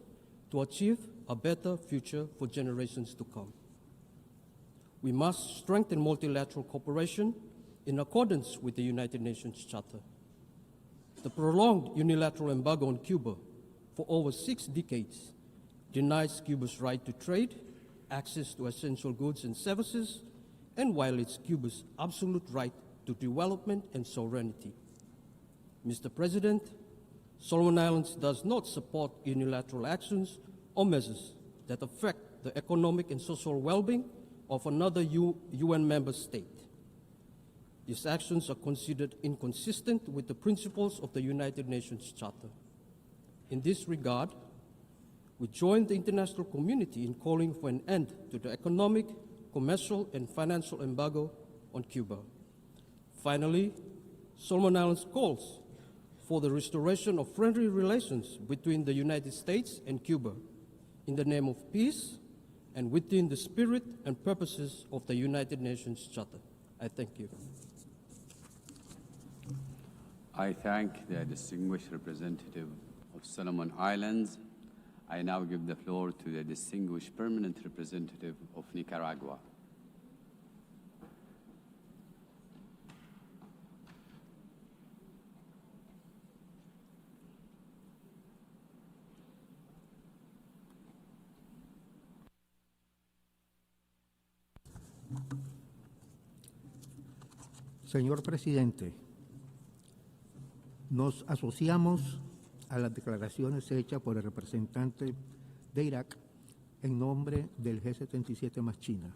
to achieve a better future for generations to come. We must strengthen multilateral cooperation in accordance with the United Nations Charter. The prolonged unilateral embargo on Cuba for over 6 decades denies Cuba's right to trade, access to essential goods and services, and violates Cuba's absolute right to development and sovereignty. Mr. President, Solomon Islands does not support unilateral actions or measures that affect the economic and social well-being of another UN member state. These actions are considered inconsistent with the principles of the United Nations Charter. In this regard, we join the international community in calling for an end to the economic, commercial, and financial embargo on Cuba. Finally, Solomon Islands calls for the restoration of friendly relations between the United States and Cuba in the name of peace and within the spirit and purposes of the United Nations Charter. I thank you. I thank the distinguished representative of Solomon Islands. I now give the floor to the distinguished permanent representative of Nicaragua. Señor presidente, nos asociamos a las declaraciones hechas por el representante de Irak en nombre del G77 más China,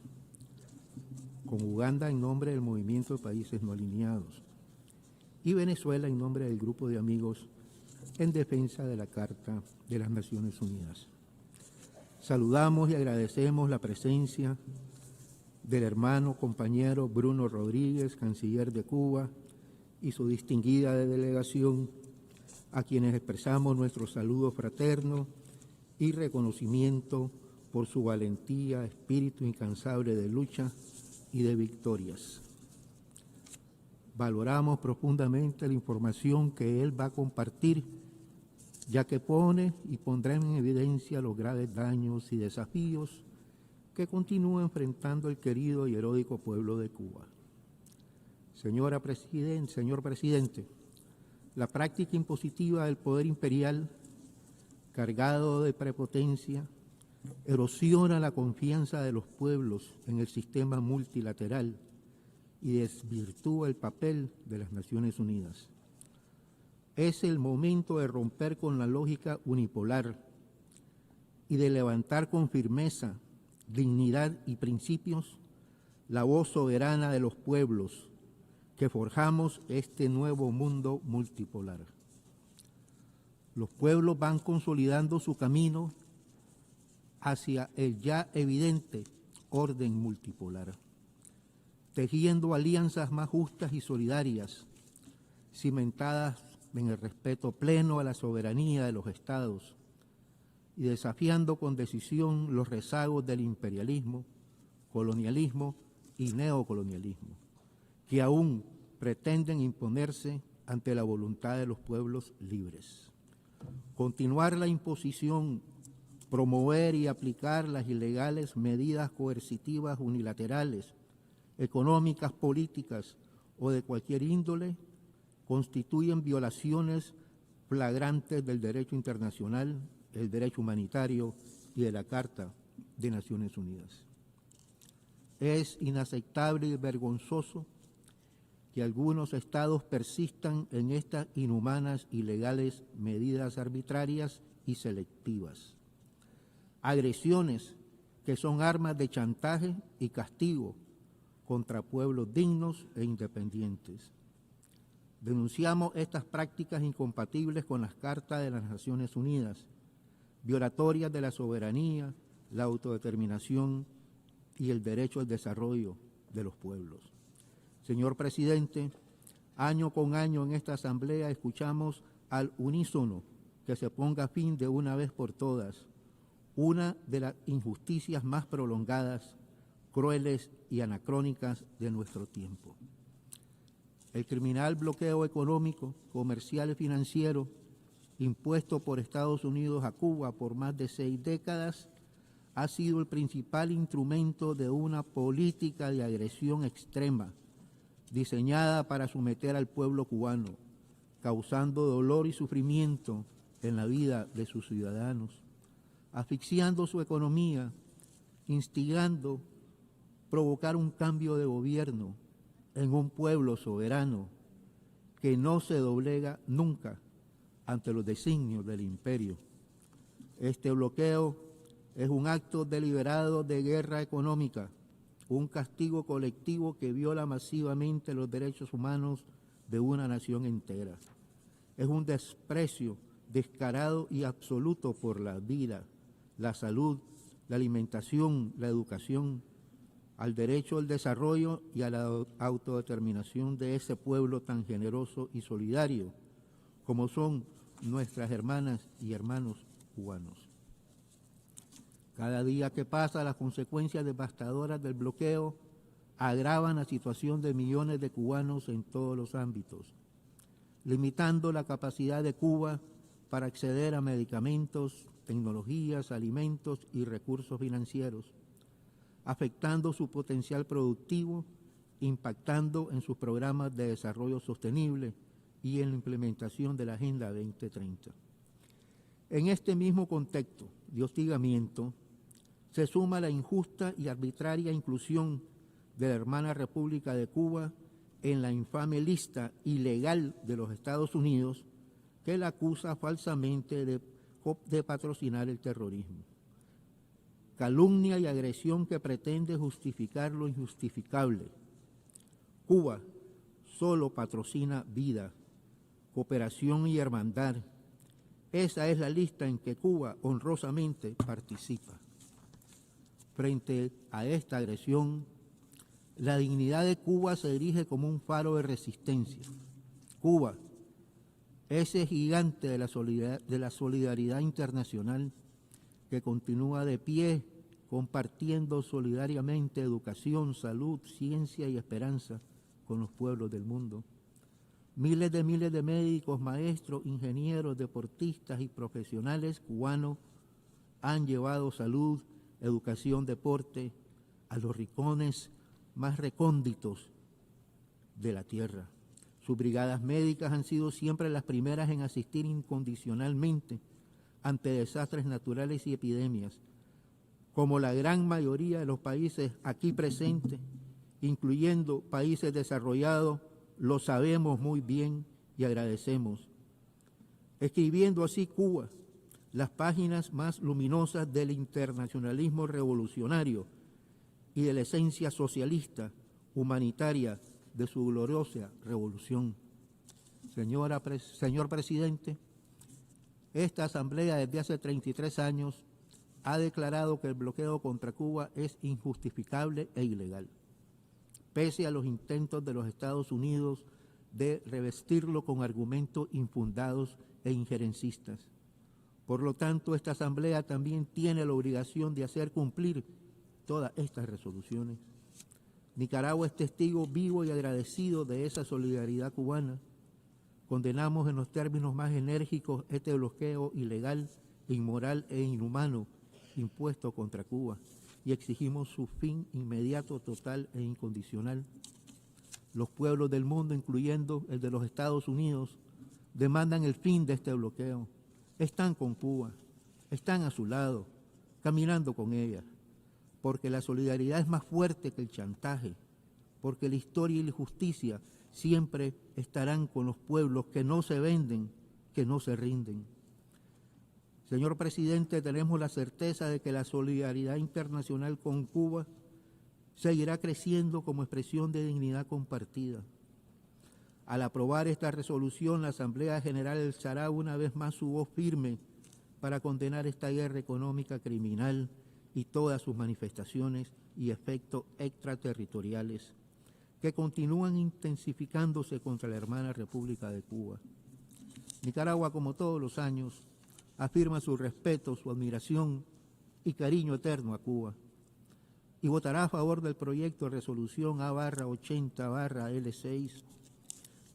con Uganda en nombre del Movimiento de Países No Alineados y Venezuela en nombre del Grupo de Amigos en defensa de la Carta de las Naciones Unidas. Saludamos y agradecemos la presencia del hermano compañero Bruno Rodríguez, canciller de Cuba, y su distinguida delegación, a quienes expresamos nuestro saludo fraterno y reconocimiento por su valentía, espíritu incansable de lucha y de victorias. Valoramos profundamente la información que él va a compartir, ya que pone y pondrá en evidencia los graves daños y desafíos que continúa enfrentando el querido y heroico pueblo de Cuba. Señor presidente, la práctica impositiva del poder imperial, cargado de prepotencia, erosiona la confianza de los pueblos en el sistema multilateral y desvirtúa el papel de las Naciones Unidas. Es el momento de romper con la lógica unipolar y de levantar con firmeza, dignidad y principios la voz soberana de los pueblos que forjamos este nuevo mundo multipolar. Los pueblos van consolidando su camino hacia el ya evidente orden multipolar, tejiendo alianzas más justas y solidarias, cimentadas en el respeto pleno a la soberanía de los estados y desafiando con decisión los rezagos del imperialismo, colonialismo y neocolonialismo, que aún pretenden imponerse ante la voluntad de los pueblos libres. Continuar la imposición, promover y aplicar las ilegales medidas coercitivas unilaterales, económicas, políticas o de cualquier índole, constituyen violaciones flagrantes del derecho internacional, el derecho humanitario y de la Carta de Naciones Unidas. Es inaceptable y vergonzoso que algunos estados persistan en estas inhumanas y ilegales medidas arbitrarias y selectivas. Agresiones que son armas de chantaje y castigo contra pueblos dignos e independientes. Denunciamos estas prácticas incompatibles con las Cartas de las Naciones Unidas, violatorias de la soberanía, la autodeterminación y el derecho al desarrollo de los pueblos. Señor presidente, año con año en esta Asamblea escuchamos al unísono que se ponga fin de una vez por todas una de las injusticias más prolongadas crueles y anacrónicas de nuestro tiempo. El criminal bloqueo económico, comercial y financiero impuesto por Estados Unidos a Cuba por más de 6 décadas ha sido el principal instrumento de una política de agresión extrema diseñada para someter al pueblo cubano, causando dolor y sufrimiento en la vida de sus ciudadanos, asfixiando su economía, instigando provocar un cambio de gobierno en un pueblo soberano que no se doblega nunca ante los designios del imperio. Este bloqueo es un acto deliberado de guerra económica, un castigo colectivo que viola masivamente los derechos humanos de una nación entera. Es un desprecio descarado y absoluto por la vida, la salud, la alimentación, la educación, al derecho al desarrollo y a la autodeterminación de ese pueblo tan generoso y solidario como son nuestras hermanas y hermanos cubanos. Cada día que pasa, las consecuencias devastadoras del bloqueo agravan la situación de millones de cubanos en todos los ámbitos, limitando la capacidad de Cuba para acceder a medicamentos, tecnologías, alimentos y recursos financieros, afectando su potencial productivo, impactando en sus programas de desarrollo sostenible y en la implementación de la Agenda 2030. En este mismo contexto de hostigamiento se suma la injusta y arbitraria inclusión de la hermana República de Cuba en la infame lista ilegal de los Estados Unidos que la acusa falsamente de patrocinar el terrorismo. Calumnia y agresión que pretende justificar lo injustificable. Cuba solo patrocina vida, cooperación y hermandad. Esa es la lista en que Cuba honrosamente participa. Frente a esta agresión, la dignidad de Cuba se erige como un faro de resistencia. Cuba, ese gigante de la solidaridad internacional que continúa de pie, compartiendo solidariamente educación, salud, ciencia y esperanza con los pueblos del mundo. Miles de médicos, maestros, ingenieros, deportistas y profesionales cubanos han llevado salud, educación, deporte a los rincones más recónditos de la tierra. Sus brigadas médicas han sido siempre las primeras en asistir incondicionalmente ante desastres naturales y epidemias, como la gran mayoría de los países aquí presentes, incluyendo países desarrollados, lo sabemos muy bien y agradecemos. Escribiendo así Cuba, las páginas más luminosas del internacionalismo revolucionario y de la esencia socialista, humanitaria de su gloriosa revolución. Señor presidente, esta Asamblea desde hace 33 años ha declarado que el bloqueo contra Cuba es injustificable e ilegal, pese a los intentos de los Estados Unidos de revestirlo con argumentos infundados e injerencistas. Por lo tanto, esta Asamblea también tiene la obligación de hacer cumplir todas estas resoluciones. Nicaragua es testigo vivo y agradecido de esa solidaridad cubana. Condenamos en los términos más enérgicos este bloqueo ilegal, inmoral e inhumano impuesto contra Cuba y exigimos su fin inmediato, total e incondicional. Los pueblos del mundo, incluyendo el de los Estados Unidos, demandan el fin de este bloqueo. Están con Cuba, están a su lado, caminando con ella, porque la solidaridad es más fuerte que el chantaje, porque la historia y la justicia siempre estarán con los pueblos que no se venden, que no se rinden. Señor presidente, tenemos la certeza de que la solidaridad internacional con Cuba seguirá creciendo como expresión de dignidad compartida. Al aprobar esta resolución, la Asamblea General alzará una vez más su voz firme para condenar esta guerra económica criminal y todas sus manifestaciones y efectos extraterritoriales que continúan intensificándose contra la hermana República de Cuba. Nicaragua, como todos los años, afirma su respeto, su admiración y cariño eterno a Cuba y votará a favor del proyecto de resolución A/80/L6,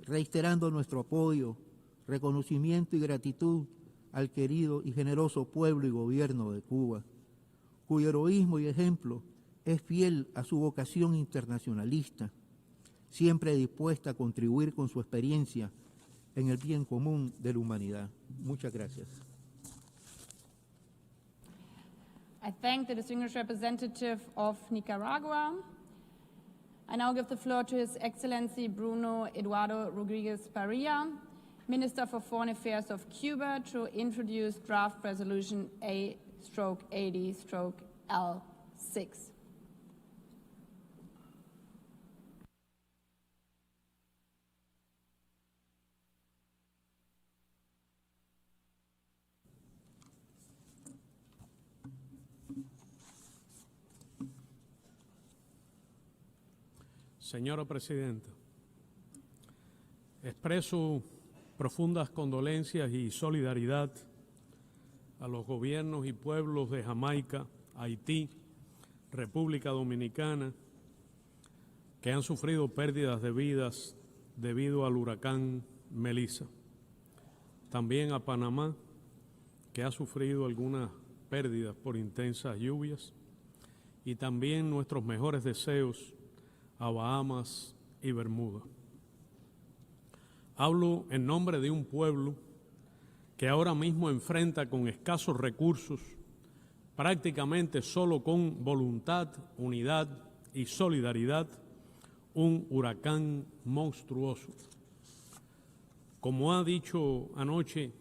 reiterando nuestro apoyo, reconocimiento y gratitud al querido y generoso pueblo y gobierno de Cuba, cuyo heroísmo y ejemplo es fiel a su vocación internacionalista, siempre dispuesta a contribuir con su experiencia en el bien común de la humanidad. Muchas gracias. I thank the distinguished representative of Nicaragua. I now give the floor to His Excellency Bruno Eduardo Rodriguez Parilla, Minister for Foreign Affairs of Cuba, to introduce draft resolution A/80/L6. Señora Presidenta, expreso profundas condolencias y solidaridad a los gobiernos y pueblos de Jamaica, Haití, República Dominicana, que han sufrido pérdidas de vidas debido al huracán Melissa. También a Panamá, que ha sufrido algunas pérdidas por intensas lluvias, y también nuestros mejores deseos a Bahamas y Bermuda. Hablo en nombre de un pueblo que ahora mismo enfrenta con escasos recursos, prácticamente solo con voluntad, unidad y solidaridad, un huracán monstruoso. Como ha dicho anoche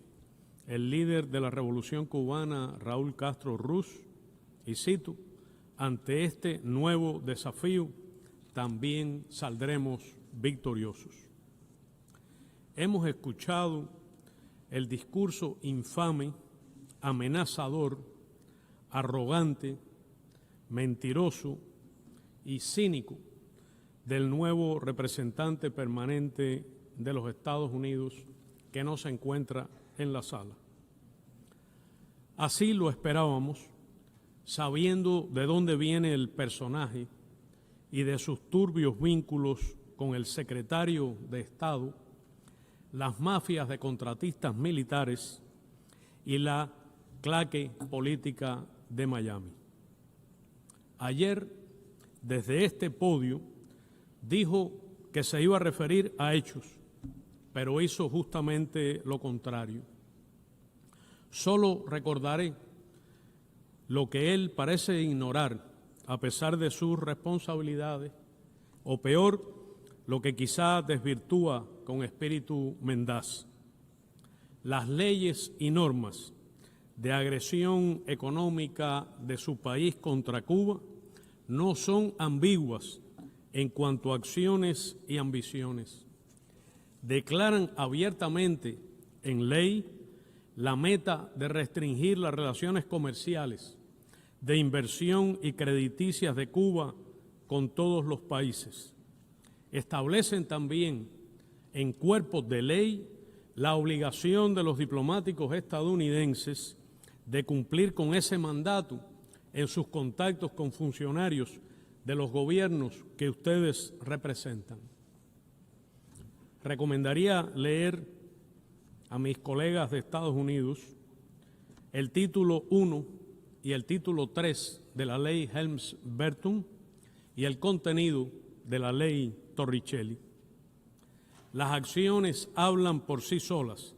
el líder de la Revolución Cubana, Raúl Castro Ruz, y cito, ante este nuevo desafío también saldremos victoriosos. Hemos escuchado el discurso infame, amenazador, arrogante, mentiroso y cínico del nuevo representante permanente de los Estados Unidos, que no se encuentra en la sala. Así lo esperábamos, sabiendo de dónde viene el personaje y de sus turbios vínculos con el secretario de Estado, las mafias de contratistas militares y la claque política de Miami. Ayer, desde este podio, dijo que se iba a referir a hechos, pero hizo justamente lo contrario. Solo recordaré lo que él parece ignorar a pesar de sus responsabilidades, o peor, lo que quizá desvirtúa con espíritu mendaz. Las leyes y normas de agresión económica de su país contra Cuba no son ambiguas en cuanto a acciones y ambiciones. Declaran abiertamente en ley la meta de restringir las relaciones comerciales, de inversión y crediticias de Cuba con todos los países. Establecen también en cuerpos de ley la obligación de los diplomáticos estadounidenses de cumplir con ese mandato en sus contactos con funcionarios de los gobiernos que ustedes representan. Recomendaría leer a mis colegas de Estados Unidos el título 1 y el título 3 de la ley Helms-Burton y el contenido de la ley Torricelli. Las acciones hablan por sí solas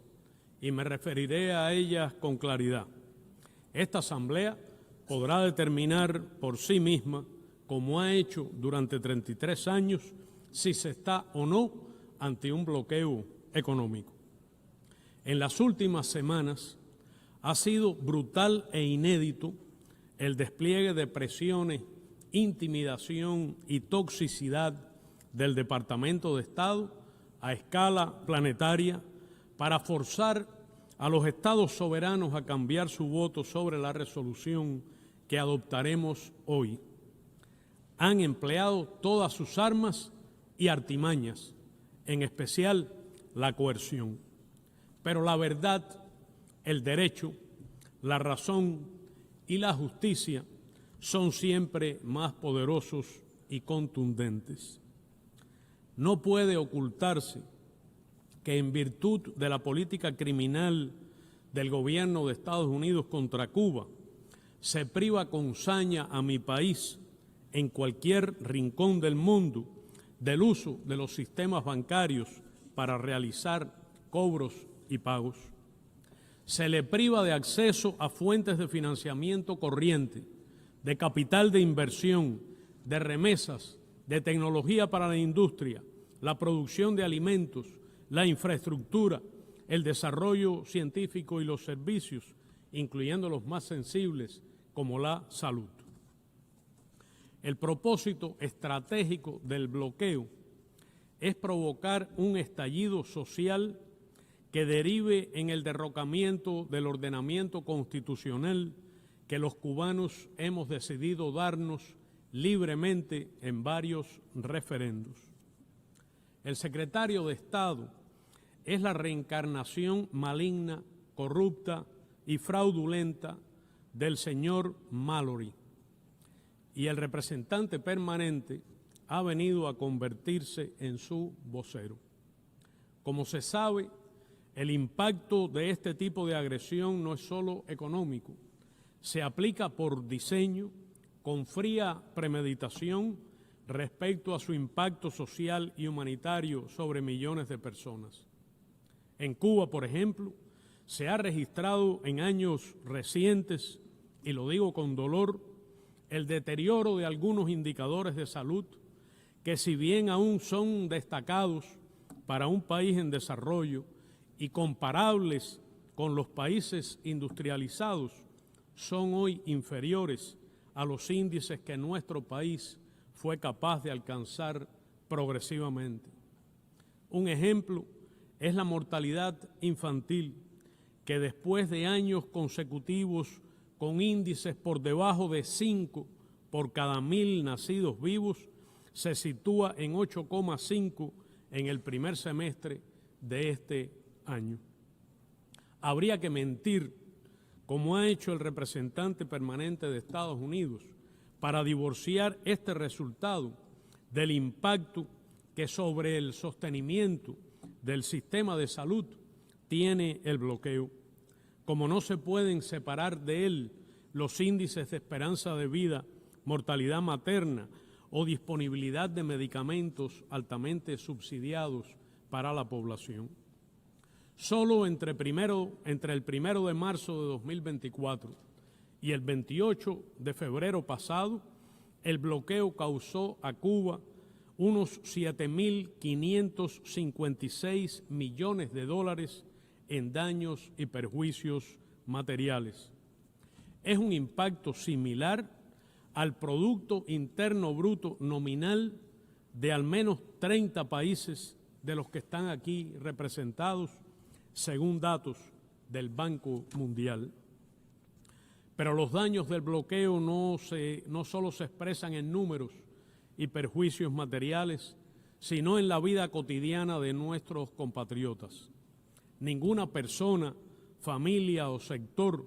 y me referiré a ellas con claridad. Esta Asamblea podrá determinar por sí misma, como ha hecho durante 33 años, si se está o no ante un bloqueo económico. En las últimas semanas ha sido brutal e inédito el despliegue de presiones, intimidación y toxicidad del Departamento de Estado a escala planetaria para forzar a los estados soberanos a cambiar su voto sobre la resolución que adoptaremos hoy. Han empleado todas sus armas y artimañas, en especial la coerción. Pero la verdad, el derecho, la razón y la justicia son siempre más poderosos y contundentes. No puede ocultarse que en virtud de la política criminal del gobierno de Estados Unidos contra Cuba, se priva con saña a mi país, en cualquier rincón del mundo, del uso de los sistemas bancarios para realizar cobros y pagos. Se le priva de acceso a fuentes de financiamiento corriente, de capital de inversión, de remesas, de tecnología para la industria, la producción de alimentos, la infraestructura, el desarrollo científico y los servicios, incluyendo los más sensibles como la salud. El propósito estratégico del bloqueo es provocar un estallido social que derive en el derrocamiento del ordenamiento constitucional que los cubanos hemos decidido darnos libremente en varios referendos. El secretario de Estado es la reencarnación maligna, corrupta y fraudulenta del señor Mallory, y el representante permanente ha venido a convertirse en su vocero. Como se sabe, el impacto de este tipo de agresión no es solo económico, se aplica por diseño, con fría premeditación respecto a su impacto social y humanitario sobre millones de personas. En Cuba, por ejemplo, se ha registrado en años recientes, y lo digo con dolor, el deterioro de algunos indicadores de salud que, si bien aún son destacados para un país en desarrollo y comparables con los países industrializados, son hoy inferiores a los índices que nuestro país fue capaz de alcanzar progresivamente. Un ejemplo es la mortalidad infantil, que después de años consecutivos con índices por debajo de 5 por cada 1.000 nacidos vivos, se sitúa en 8,5 en el primer semestre de este año. Habría que mentir, como ha hecho el representante permanente de Estados Unidos, para divorciar este resultado del impacto que sobre el sostenimiento del sistema de salud tiene el bloqueo. Como no se pueden separar de él los índices de esperanza de vida, mortalidad materna o disponibilidad de medicamentos altamente subsidiados para la población. Solo entre el 1 de marzo de 2024 y el 28 de febrero pasado, el bloqueo causó a Cuba unos 7.556 millones de dólares en daños y perjuicios materiales. Es un impacto similar al Producto Interno Bruto nominal de al menos 30 países de los que están aquí representados, según datos del Banco Mundial. Pero los daños del bloqueo no solo se expresan en números y perjuicios materiales, sino en la vida cotidiana de nuestros compatriotas. Ninguna persona, familia o sector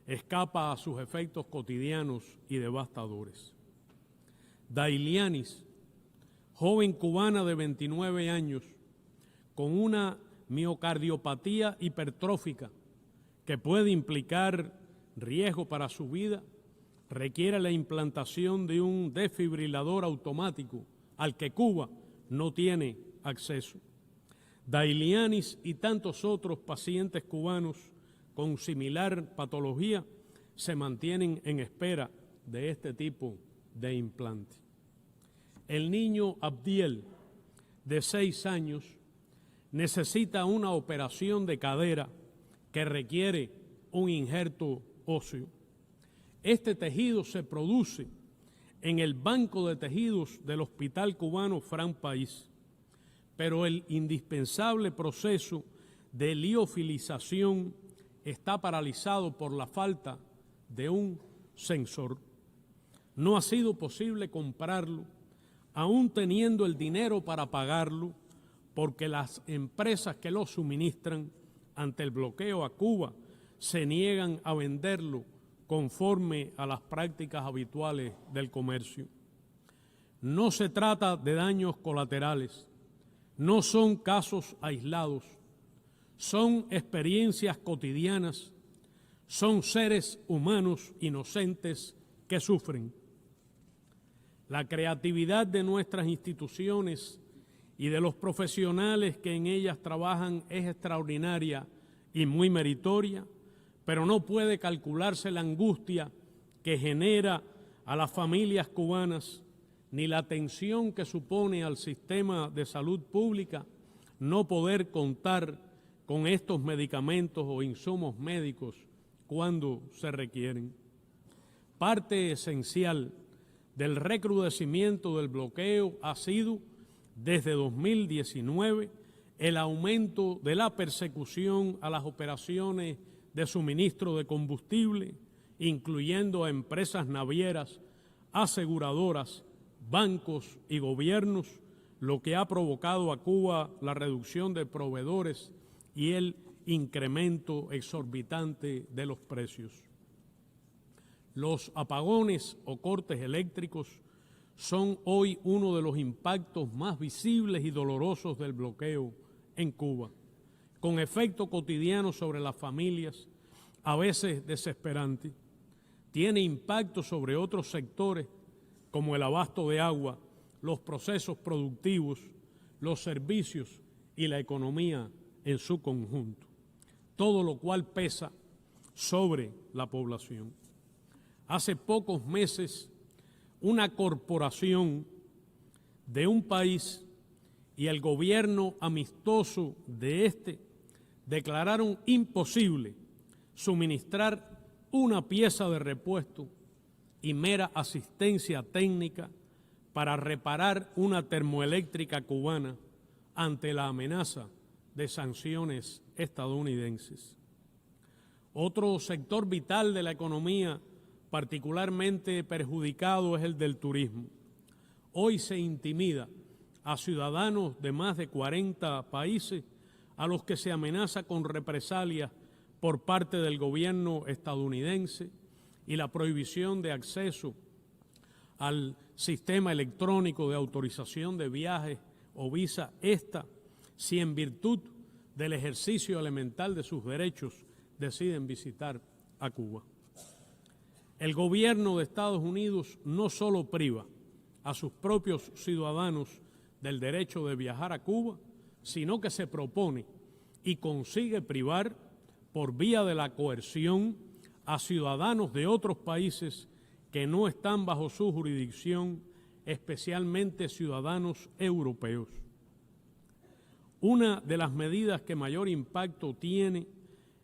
escapa a sus efectos cotidianos y devastadores. Dailianis, joven cubana de 29 años, con una miocardiopatía hipertrófica que puede implicar riesgo para su vida, requiere la implantación de un desfibrilador automático al que Cuba no tiene acceso. Dailianis y tantos otros pacientes cubanos con similar patología se mantienen en espera de este tipo de implante. El niño Abdiel, de 6 años, necesita una operación de cadera que requiere un injerto óseo. Este tejido se produce en el banco de tejidos del Hospital Cubano Fran País, pero el indispensable proceso de liofilización está paralizado por la falta de un sensor. No ha sido posible comprarlo, aún teniendo el dinero para pagarlo, porque las empresas que lo suministran ante el bloqueo a Cuba se niegan a venderlo conforme a las prácticas habituales del comercio. No se trata de daños colaterales, no son casos aislados, son experiencias cotidianas, son seres humanos inocentes que sufren. La creatividad de nuestras instituciones y de los profesionales que en ellas trabajan es extraordinaria y muy meritoria, pero no puede calcularse la angustia que genera a las familias cubanas ni la tensión que supone al sistema de salud pública no poder contar con estos medicamentos o insumos médicos cuando se requieren. Parte esencial del recrudecimiento del bloqueo ha sido, desde 2019, el aumento de la persecución a las operaciones de suministro de combustible, incluyendo a empresas navieras, aseguradoras, bancos y gobiernos, lo que ha provocado a Cuba la reducción de proveedores y el incremento exorbitante de los precios. Los apagones o cortes eléctricos son hoy uno de los impactos más visibles y dolorosos del bloqueo en Cuba, con efecto cotidiano sobre las familias, a veces desesperante. Tiene impacto sobre otros sectores como el abasto de agua, los procesos productivos, los servicios y la economía en su conjunto, todo lo cual pesa sobre la población. Hace pocos meses, una corporación de un país y el gobierno amistoso de este declararon imposible suministrar una pieza de repuesto y mera asistencia técnica para reparar una termoeléctrica cubana ante la amenaza de sanciones estadounidenses. Otro sector vital de la economía particularmente perjudicado es el del turismo. Hoy se intimida a ciudadanos de más de 40 países a los que se amenaza con represalias por parte del gobierno estadounidense y la prohibición de acceso al sistema electrónico de autorización de viajes o visa ESTA si en virtud del ejercicio elemental de sus derechos deciden visitar a Cuba. El gobierno de Estados Unidos no solo priva a sus propios ciudadanos del derecho de viajar a Cuba, sino que se propone y consigue privar por vía de la coerción a ciudadanos de otros países que no están bajo su jurisdicción, especialmente ciudadanos europeos. Una de las medidas que mayor impacto tiene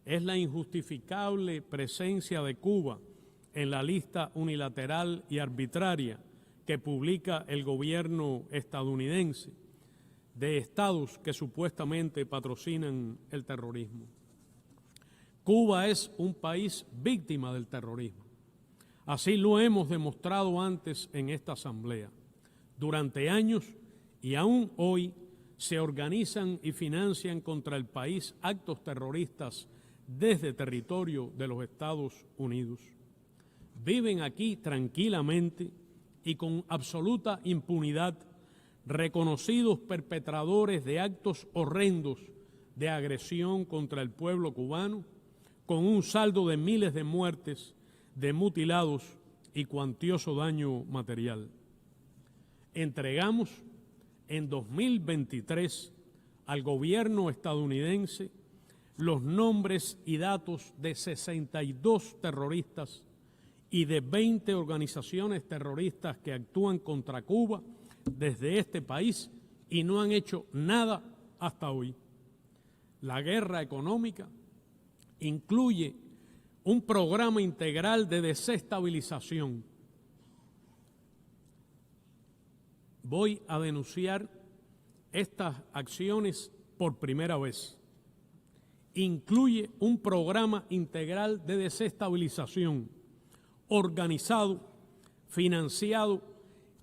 es la injustificable presencia de Cuba en la lista unilateral y arbitraria que publica el gobierno estadounidense de estados que supuestamente patrocinan el terrorismo. Cuba es un país víctima del terrorismo. Así lo hemos demostrado antes en esta Asamblea. Durante años y aún hoy se organizan y financian contra el país actos terroristas desde territorio de los Estados Unidos. Viven aquí tranquilamente y con absoluta impunidad reconocidos perpetradores de actos horrendos de agresión contra el pueblo cubano, con un saldo de miles de muertes, de mutilados y cuantioso daño material. Entregamos en 2023 al gobierno estadounidense los nombres y datos de 62 terroristas y de 20 organizaciones terroristas que actúan contra Cuba desde este país y no han hecho nada hasta hoy. La guerra económica incluye un programa integral de desestabilización. Voy a denunciar estas acciones por primera vez. Incluye un programa integral de desestabilización organizado, financiado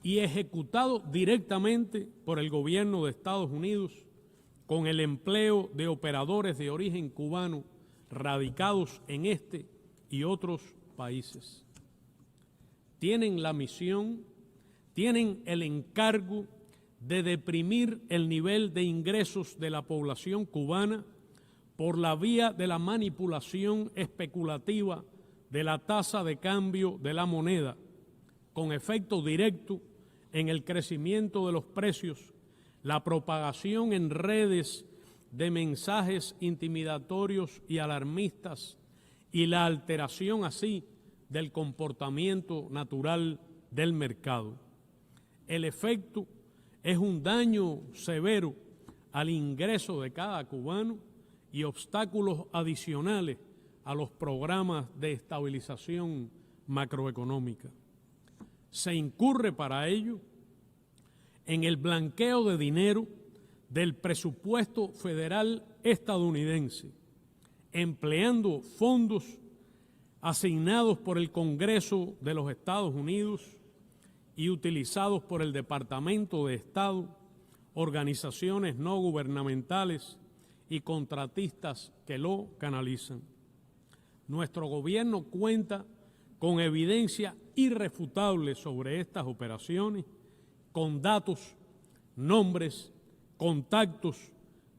y ejecutado directamente por el gobierno de Estados Unidos con el empleo de operadores de origen cubano radicados en este y otros países. Tienen la misión, tienen el encargo de deprimir el nivel de ingresos de la población cubana por la vía de la manipulación especulativa de la tasa de cambio de la moneda, con efecto directo en el crecimiento de los precios, la propagación en redes de mensajes intimidatorios y alarmistas y la alteración así del comportamiento natural del mercado. El efecto es un daño severo al ingreso de cada cubano y obstáculos adicionales a los programas de estabilización macroeconómica. Se incurre para ello en el blanqueo de dinero del presupuesto federal estadounidense, empleando fondos asignados por el Congreso de los Estados Unidos y utilizados por el Departamento de Estado, organizaciones no gubernamentales y contratistas que lo canalizan. Nuestro gobierno cuenta con evidencia irrefutable sobre estas operaciones, con datos, nombres, contactos,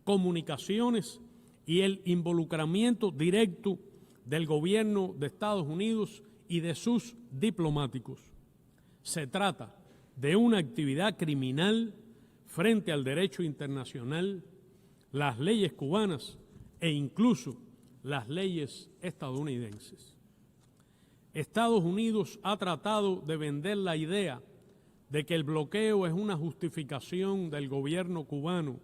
comunicaciones y el involucramiento directo del gobierno de Estados Unidos y de sus diplomáticos. Se trata de una actividad criminal frente al derecho internacional, las leyes cubanas e incluso las leyes estadounidenses. Estados Unidos ha tratado de vender la idea de que el bloqueo es una justificación del gobierno cubano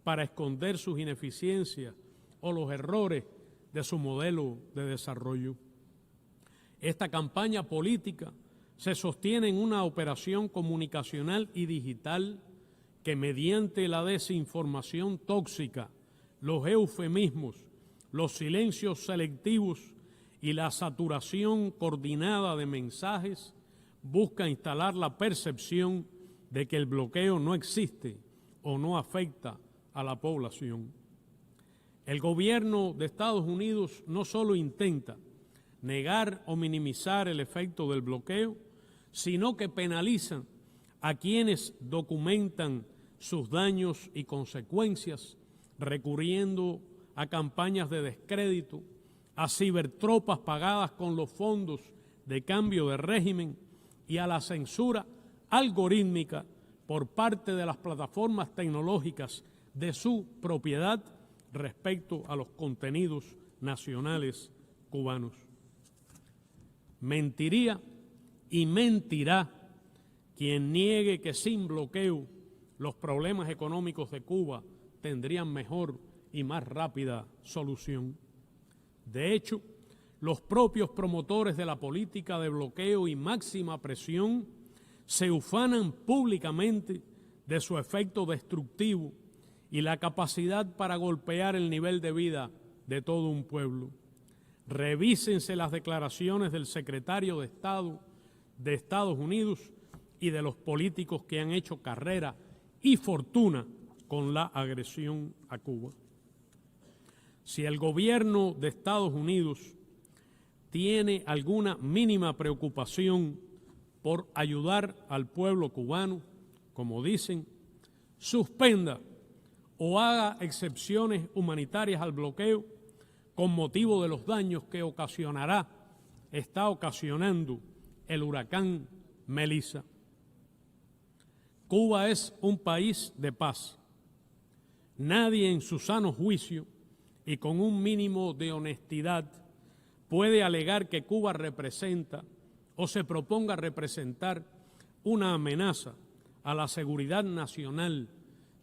para esconder sus ineficiencias o los errores de su modelo de desarrollo. Esta campaña política se sostiene en una operación comunicacional y digital que mediante la desinformación tóxica, los eufemismos, los silencios selectivos y la saturación coordinada de mensajes busca instalar la percepción de que el bloqueo no existe o no afecta a la población. El gobierno de Estados Unidos no solo intenta negar o minimizar el efecto del bloqueo, sino que penalizan a quienes documentan sus daños y consecuencias, recurriendo a campañas de descrédito, a cibertropas pagadas con los fondos de cambio de régimen y a la censura algorítmica por parte de las plataformas tecnológicas de su propiedad respecto a los contenidos nacionales cubanos. Mentiría y mentirá quien niegue que sin bloqueo los problemas económicos de Cuba tendrían mejor y más rápida solución. De hecho, los propios promotores de la política de bloqueo y máxima presión se ufanan públicamente de su efecto destructivo y la capacidad para golpear el nivel de vida de todo un pueblo. Revísense las declaraciones del secretario de Estado de Estados Unidos y de los políticos que han hecho carrera y fortuna con la agresión a Cuba. Si el gobierno de Estados Unidos tiene alguna mínima preocupación por ayudar al pueblo cubano, como dicen, suspenda o haga excepciones humanitarias al bloqueo con motivo de los daños que está ocasionando el huracán Melissa. Cuba es un país de paz. Nadie en su sano juicio y con un mínimo de honestidad puede alegar que Cuba representa o se proponga representar una amenaza a la seguridad nacional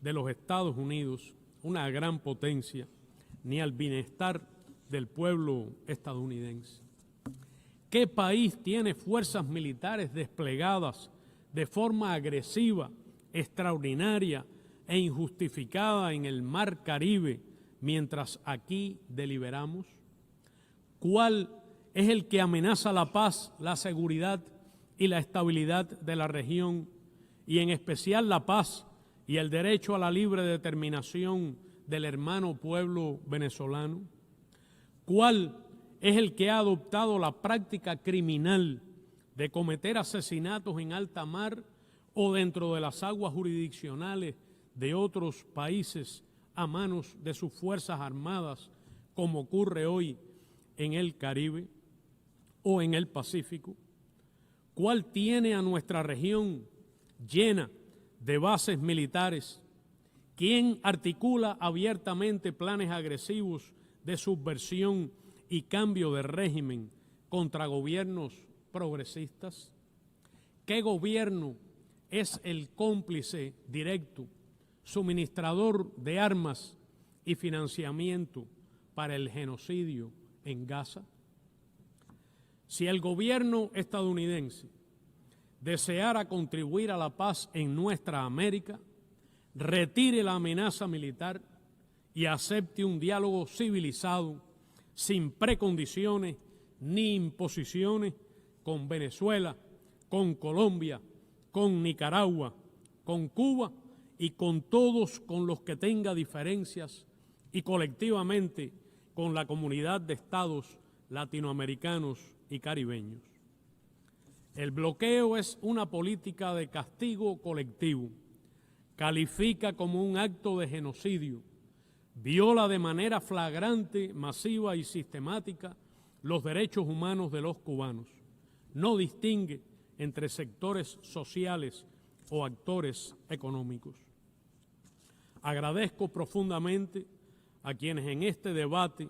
de los Estados Unidos, una gran potencia, ni al bienestar del pueblo estadounidense. ¿Qué país tiene fuerzas militares desplegadas de forma agresiva, extraordinaria e injustificada en el Mar Caribe mientras aquí deliberamos? ¿Cuál es el que amenaza la paz, la seguridad y la estabilidad de la región, y en especial la paz y el derecho a la libre determinación del hermano pueblo venezolano? ¿Cuál es el que ha adoptado la práctica criminal de cometer asesinatos en alta mar o dentro de las aguas jurisdiccionales de otros países a manos de sus fuerzas armadas, como ocurre hoy en el Caribe o en el Pacífico? ¿Cuál tiene a nuestra región llena de bases militares? ¿Quién articula abiertamente planes agresivos de subversión y cambio de régimen contra gobiernos progresistas? ¿Qué gobierno es el cómplice directo, suministrador de armas y financiamiento para el genocidio en Gaza? Si el gobierno estadounidense deseara contribuir a la paz en nuestra América, retire la amenaza militar y acepte un diálogo civilizado, sin precondiciones ni imposiciones, con Venezuela, con Colombia, con Nicaragua, con Cuba y con todos con los que tenga diferencias, y colectivamente con la comunidad de estados latinoamericanos y caribeños. El bloqueo es una política de castigo colectivo, califica como un acto de genocidio, viola de manera flagrante, masiva y sistemática los derechos humanos de los cubanos, no distingue entre sectores sociales o actores económicos. Agradezco profundamente a quienes en este debate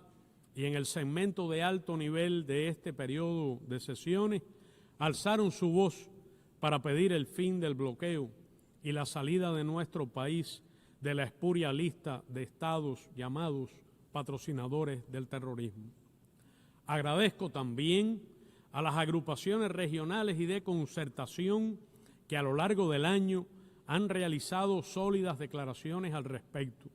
y en el segmento de alto nivel de este periodo de sesiones alzaron su voz para pedir el fin del bloqueo y la salida de nuestro país de la espuria lista de estados llamados patrocinadores del terrorismo. Agradezco también a las agrupaciones regionales y de concertación que a lo largo del año han realizado sólidas declaraciones al respecto,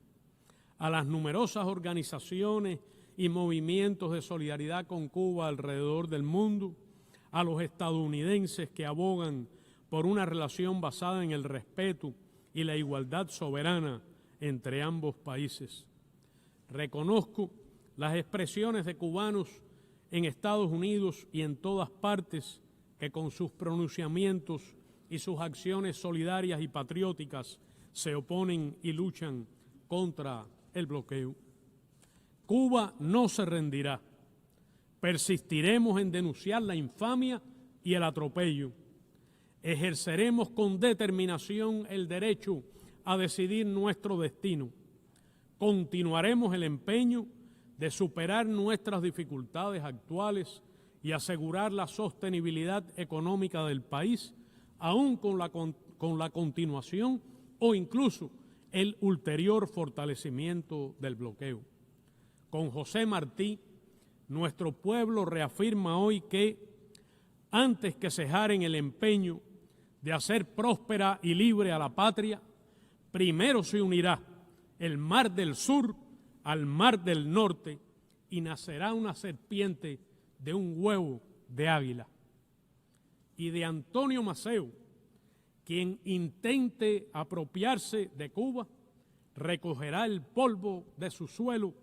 a las numerosas organizaciones y movimientos de solidaridad con Cuba alrededor del mundo, a los estadounidenses que abogan por una relación basada en el respeto y la igualdad soberana entre ambos países. Reconozco las expresiones de cubanos en Estados Unidos y en todas partes que con sus pronunciamientos y sus acciones solidarias y patrióticas se oponen y luchan contra el bloqueo. Cuba no se rendirá. Persistiremos en denunciar la infamia y el atropello. Ejerceremos con determinación el derecho a decidir nuestro destino. Continuaremos el empeño de superar nuestras dificultades actuales y asegurar la sostenibilidad económica del país, aún con la continuación o incluso el ulterior fortalecimiento del bloqueo. Con José Martí, nuestro pueblo reafirma hoy que, antes que cejar en el empeño de hacer próspera y libre a la patria, primero se unirá el mar del sur al mar del norte y nacerá una serpiente de un huevo de águila. Y de Antonio Maceo, quien intente apropiarse de Cuba, recogerá el polvo de su suelo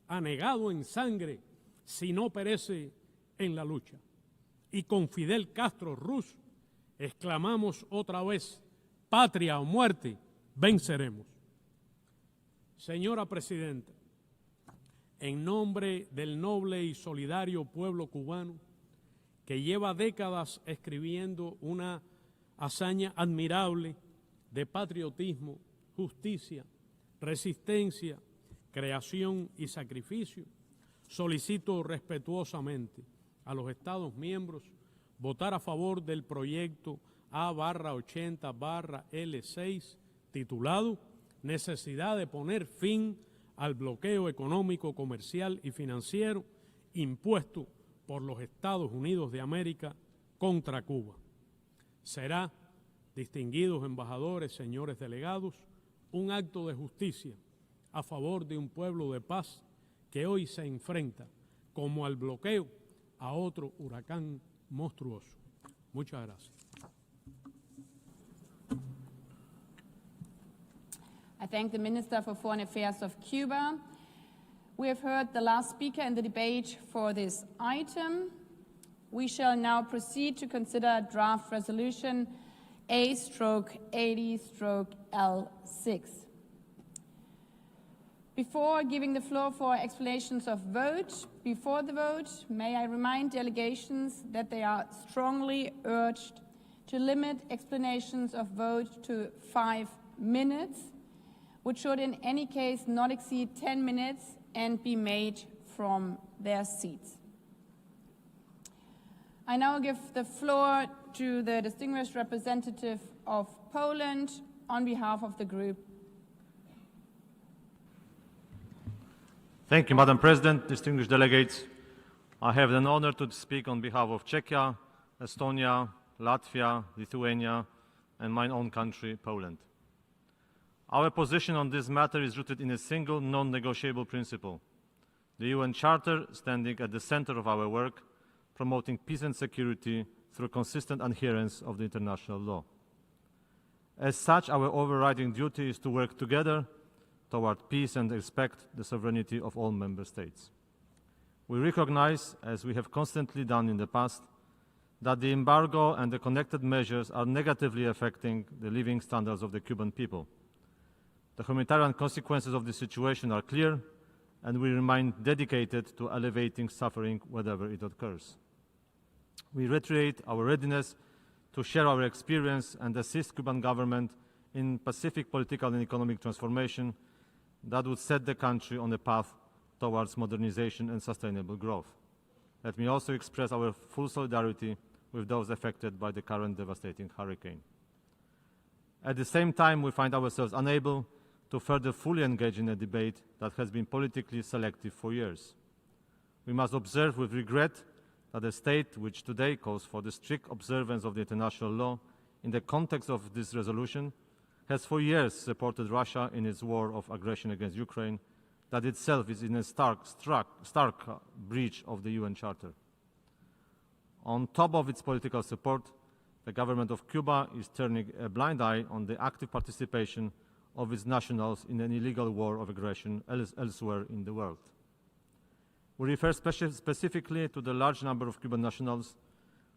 anegado en sangre si no perece en la lucha. Y con Fidel Castro Ruz exclamamos otra vez: patria o muerte, venceremos. Señora Presidenta, en nombre del noble y solidario pueblo cubano, que lleva décadas escribiendo una hazaña admirable de patriotismo, justicia, resistencia, creación y sacrificio, solicito respetuosamente a los Estados miembros votar a favor del proyecto A/80/L6 titulado Necesidad de poner fin al bloqueo económico, comercial y financiero impuesto por los Estados Unidos de América contra Cuba. Será, distinguidos embajadores, señores delegados, un acto de justicia a favor de un pueblo de paz que hoy se enfrenta, como al bloqueo, a otro huracán monstruoso. Muchas gracias. I thank the Minister for Foreign Affairs of Cuba. We have heard the last speaker in the debate for this item. We shall now proceed to consider draft resolution A/80/L6. Before giving the floor for explanations of vote, before the vote, may I remind delegations that they are strongly urged to limit explanations of vote to 5 minutes, which should in any case not exceed 10 minutes and be made from their seats. I now give the floor to the distinguished representative of Poland on behalf of the group. Thank you, Madam President, distinguished delegates. I have the honor to speak on behalf of Czechia, Estonia, Latvia, Lithuania, and my own country, Poland. Our position on this matter is rooted in a single non-negotiable principle: the UN Charter standing at the center of our work, promoting peace and security through consistent adherence of the international law. As such, our overriding duty is to work together toward peace and respect the sovereignty of all member states. We recognize, as we have constantly done in the past, that the embargo and the connected measures are negatively affecting the living standards of the Cuban people. The humanitarian consequences of the situation are clear, and we remain dedicated to alleviating suffering wherever it occurs. We reiterate our readiness to share our experience and assist Cuban government in pacific political and economic transformation that would set the country on a path towards modernization and sustainable growth. Let me also express our full solidarity with those affected by the current devastating hurricane. At the same time, we find ourselves unable to further fully engage in a debate that has been politically selective for years. We must observe with regret that a state which today calls for the strict observance of the international law in the context of this resolution has for years supported Russia in its war of aggression against Ukraine, that itself is in a stark breach of the UN Charter. On top of its political support, the government of Cuba is turning a blind eye on the active participation of its nationals in an illegal war of aggression elsewhere in the world. We refer specifically to the large number of Cuban nationals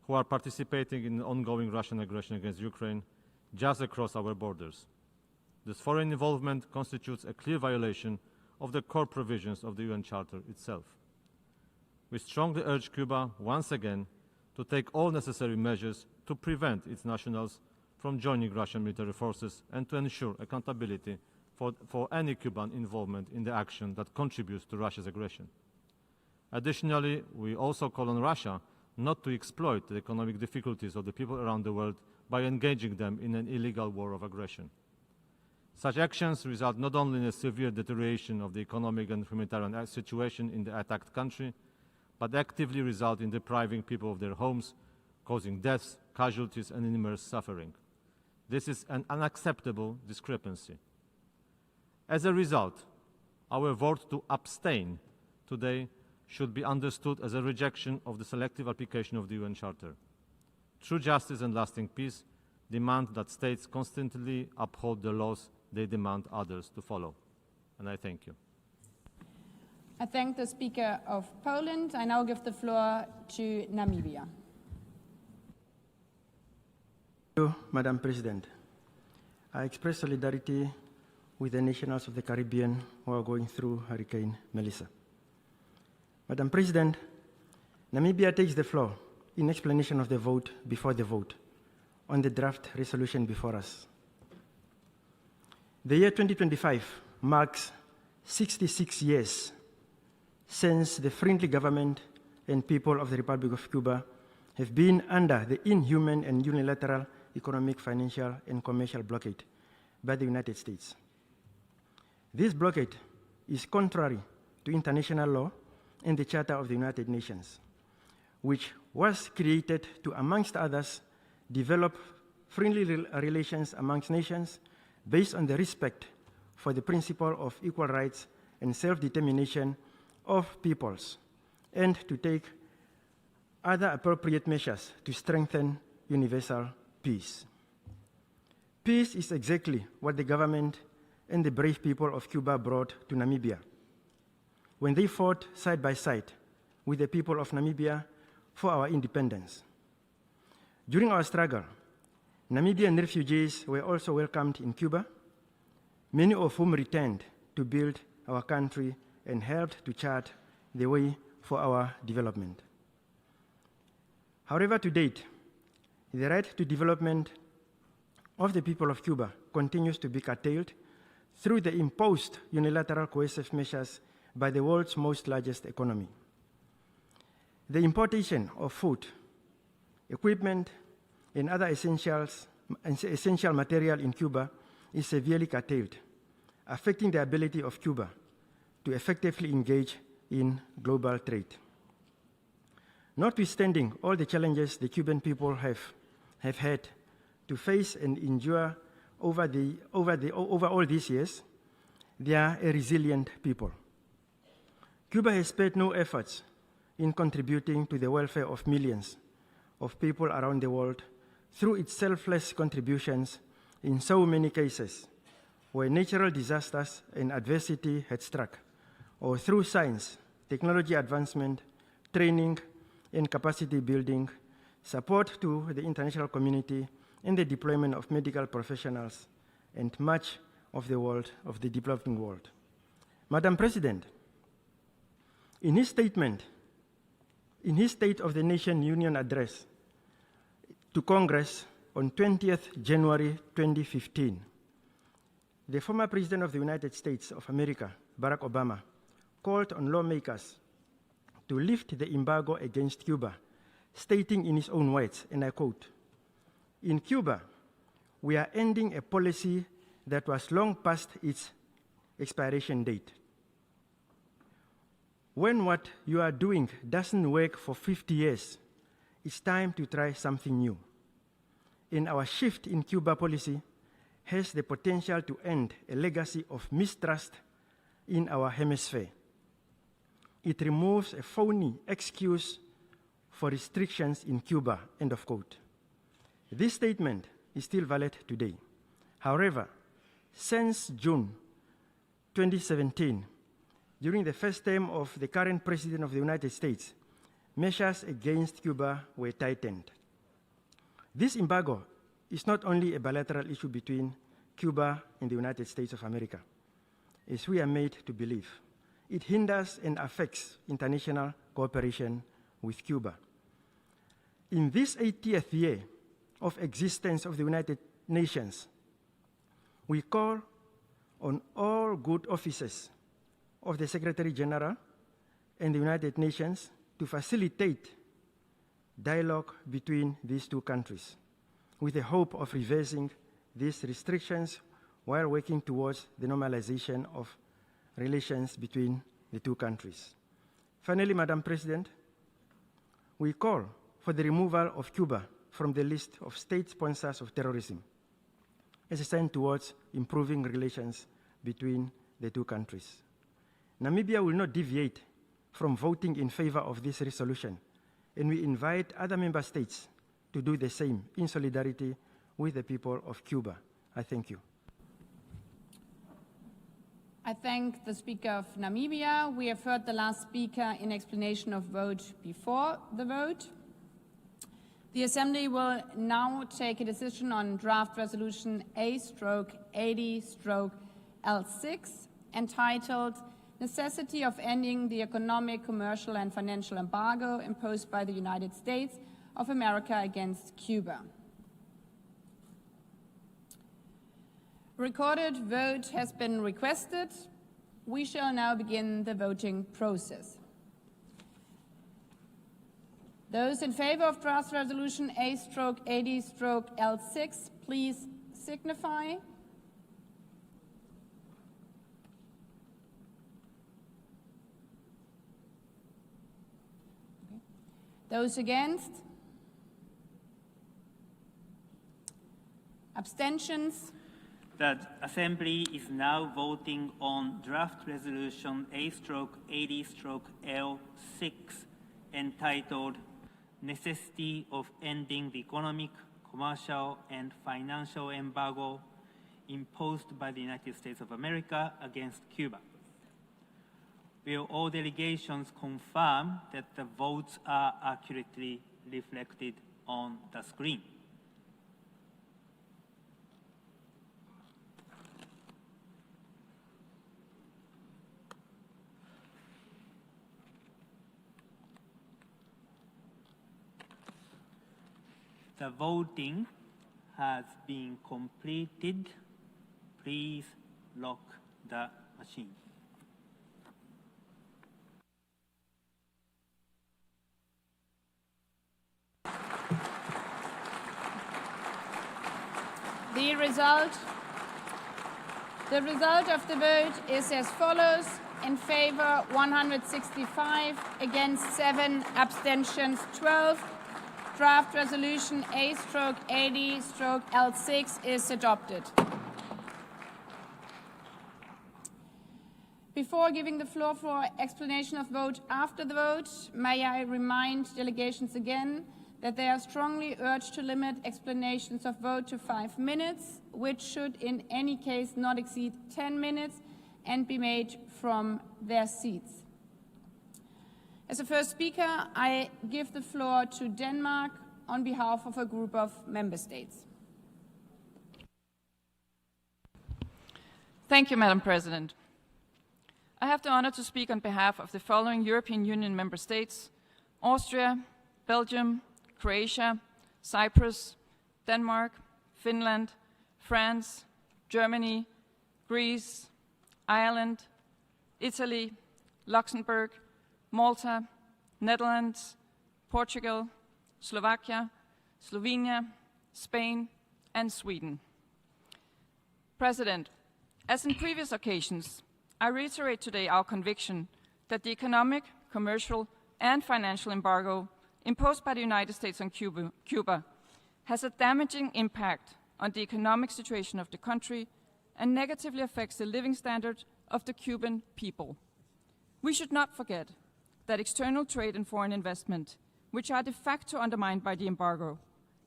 who are participating in the ongoing Russian aggression against Ukraine just across our borders. This foreign involvement constitutes a clear violation of the core provisions of the UN Charter itself. We strongly urge Cuba once again to take all necessary measures to prevent its nationals from joining Russian military forces and to ensure accountability for any Cuban involvement in the action that contributes to Russia's aggression. Additionally, we also call on Russia not to exploit the economic difficulties of the people around the world by engaging them in an illegal war of aggression. Such actions result not only in a severe deterioration of the economic and humanitarian situation in the attacked country, but actively result in depriving people of their homes, causing deaths, casualties, and immense suffering. This is an unacceptable discrepancy. As a result, our vote to abstain today should be understood as a rejection of the selective application of the UN Charter. True justice and lasting peace demand that states constantly uphold the laws they demand others to follow. And I thank you. I thank the Speaker of Poland. I now give the floor to Namibia. Thank you, Madam President. I express solidarity with the nationals of the Caribbean who are going through Hurricane Melissa. Madam President, Namibia takes the floor in explanation of the vote before the vote on the draft resolution before us. The year 2025 marks 66 years since the friendly government and people of the Republic of Cuba have been under the inhuman and unilateral economic, financial, and commercial blockade by the United States. This blockade is contrary to international law and the Charter of the United Nations, which was created to, amongst others, develop friendly relations amongst nations based on the respect for the principle of equal rights and self-determination of peoples, and to take other appropriate measures to strengthen universal peace. Peace is exactly what the government and the brave people of Cuba brought to Namibia. when they fought side by side with the people of Namibia for our independence. During our struggle, Namibian refugees were also welcomed in Cuba, many of whom returned to build our country and helped to chart the way for our development. However, to date, the right to development of the people of Cuba continues to be curtailed through the imposed unilateral coercive measures by the world's most largest economy. The importation of food, equipment, and other essential material in Cuba is severely curtailed, affecting the ability of Cuba to effectively engage in global trade. Notwithstanding all the challenges the Cuban people have had to face and endure over all these years, they are a resilient people. Cuba has spared no efforts in contributing to the welfare of millions of people around the world through its selfless contributions in so many cases where natural disasters and adversity had struck, or through science, technology advancement, training, and capacity building, support to the international community, and the deployment of medical professionals, and much of the world, of the developing world. Madam President, in his State of the Nation Union address to Congress on 20th January 2015, the former President of the United States of America, Barack Obama, called on lawmakers to lift the embargo against Cuba, stating in his own words, and I quote, "In Cuba, we are ending a policy that was long past its expiration date. When what you are doing doesn't work for 50 years, it's time to try something new. And our shift in Cuba policy has the potential to end a legacy of mistrust in our hemisphere. It removes a phony excuse for restrictions in Cuba," end of quote. This statement is still valid today. However, since June 2017, during the first term of the current President of the United States, measures against Cuba were tightened. This embargo is not only a bilateral issue between Cuba and the United States of America, as we are made to believe. It hinders and affects international cooperation with Cuba. In this 80th year of existence of the United Nations, we call on all good officers of the Secretary General and the United Nations to facilitate dialogue between these two countries with the hope of reversing these restrictions while working towards the normalization of relations between the two countries. Finally, Madam President, we call for the removal of Cuba from the list of state sponsors of terrorism as a sign towards improving relations between the two countries. Namibia will not deviate from voting in favor of this resolution, and we invite other member states to do the same in solidarity with the people of Cuba. I thank you. I thank the Speaker of Namibia. We have heard the last speaker in explanation of vote before the vote. The Assembly will now take a decision on draft resolution A/80/L6 entitled Necessity of Ending the Economic, Commercial and Financial Embargo imposed by the United States of America against Cuba. Recorded vote has been requested. We shall now begin the voting process. Those in favor of draft resolution A/80/L6, please signify. Those against? Abstentions? The Assembly is now voting on draft resolution A/80/L6 entitled Necessity of Ending the Economic, Commercial and Financial Embargo imposed by the United States of America against Cuba. Will all delegations confirm that the votes are accurately reflected on the screen? The voting has been completed. Please lock the machine. The result of the vote is as follows. In favor, 165, against 7, abstentions 12. Draft resolution A/80/L6 is adopted. Before giving the floor for explanation of vote after the vote, may I remind delegations again that they are strongly urged to limit explanations of vote to 5 minutes, which should in any case not exceed 10 minutes and be made from their seats. As a first speaker, I give the floor to Denmark on behalf of a group of member states. Thank you, Madam President. I have the honor to speak on behalf of the following European Union member states: Austria, Belgium, Croatia, Cyprus, Denmark, Finland, France, Germany, Greece, Ireland, Italy, Luxembourg, Malta, Netherlands, Portugal, Slovakia, Slovenia, Spain, and Sweden. President, as in previous occasions, I reiterate today our conviction that the economic, commercial, and financial embargo imposed by the United States on Cuba has a damaging impact on the economic situation of the country and negatively affects the living standard of the Cuban people. We should not forget that external trade and foreign investment, which are de facto undermined by the embargo,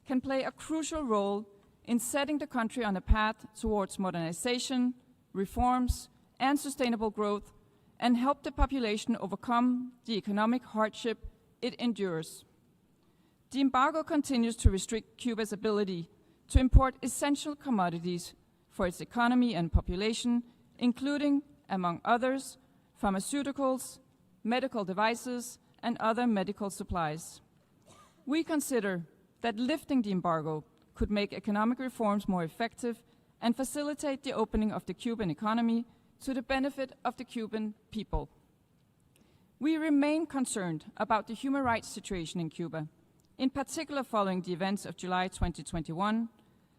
can play a crucial role in setting the country on a path towards modernization, reforms, and sustainable growth, and help the population overcome the economic hardship it endures. The embargo continues to restrict Cuba's ability to import essential commodities for its economy and population, including, among others, pharmaceuticals, medical devices, and other medical supplies. We consider that lifting the embargo could make economic reforms more effective and facilitate the opening of the Cuban economy to the benefit of the Cuban people. We remain concerned about the human rights situation in Cuba, in particular following the events of July 2021,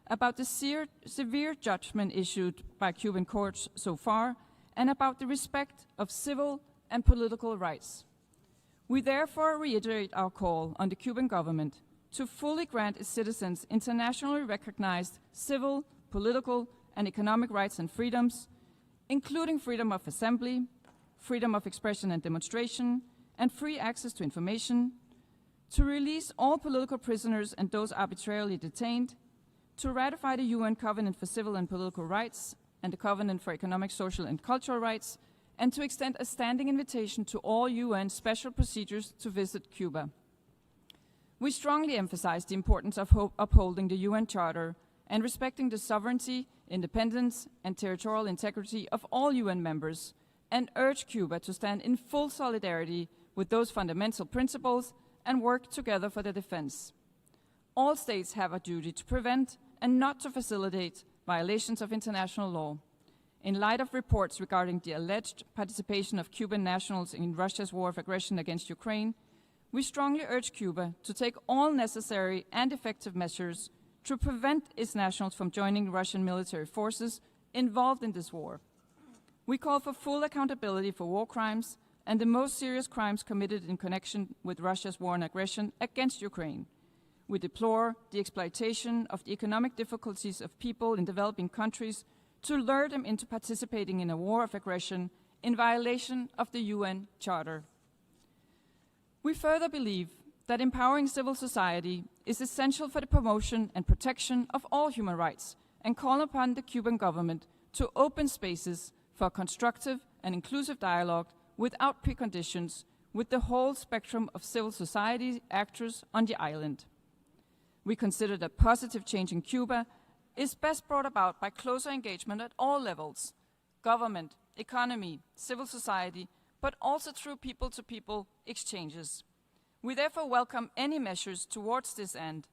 about the severe judgment issued by Cuban courts so far, and about the respect of civil and political rights. We therefore reiterate our call on the Cuban government to fully grant its citizens internationally recognized civil, political, and economic rights and freedoms, including freedom of assembly, freedom of expression and demonstration, and free access to information, to release all political prisoners and those arbitrarily detained, to ratify the UN Covenant for Civil and Political Rights and the Covenant for Economic, Social, and Cultural Rights, and to extend a standing invitation to all UN special procedures to visit Cuba. We strongly emphasize the importance of upholding the UN Charter and respecting the sovereignty, independence, and territorial integrity of all UN members, and urge Cuba to stand in full solidarity with those fundamental principles and work together for their defense. All states have a duty to prevent and not to facilitate violations of international law. In light of reports regarding the alleged participation of Cuban nationals in Russia's war of aggression against Ukraine, we strongly urge Cuba to take all necessary and effective measures to prevent its nationals from joining Russian military forces involved in this war. We call for full accountability for war crimes and the most serious crimes committed in connection with Russia's war and aggression against Ukraine. We deplore the exploitation of the economic difficulties of people in developing countries to lure them into participating in a war of aggression in violation of the UN Charter. We further believe that empowering civil society is essential for the promotion and protection of all human rights, and call upon the Cuban government to open spaces for constructive and inclusive dialogue without preconditions with the whole spectrum of civil society actors on the island. We consider that positive change in Cuba is best brought about by closer engagement at all levels: government, economy, civil society, but also through people-to-people exchanges. We therefore welcome any measures towards this end,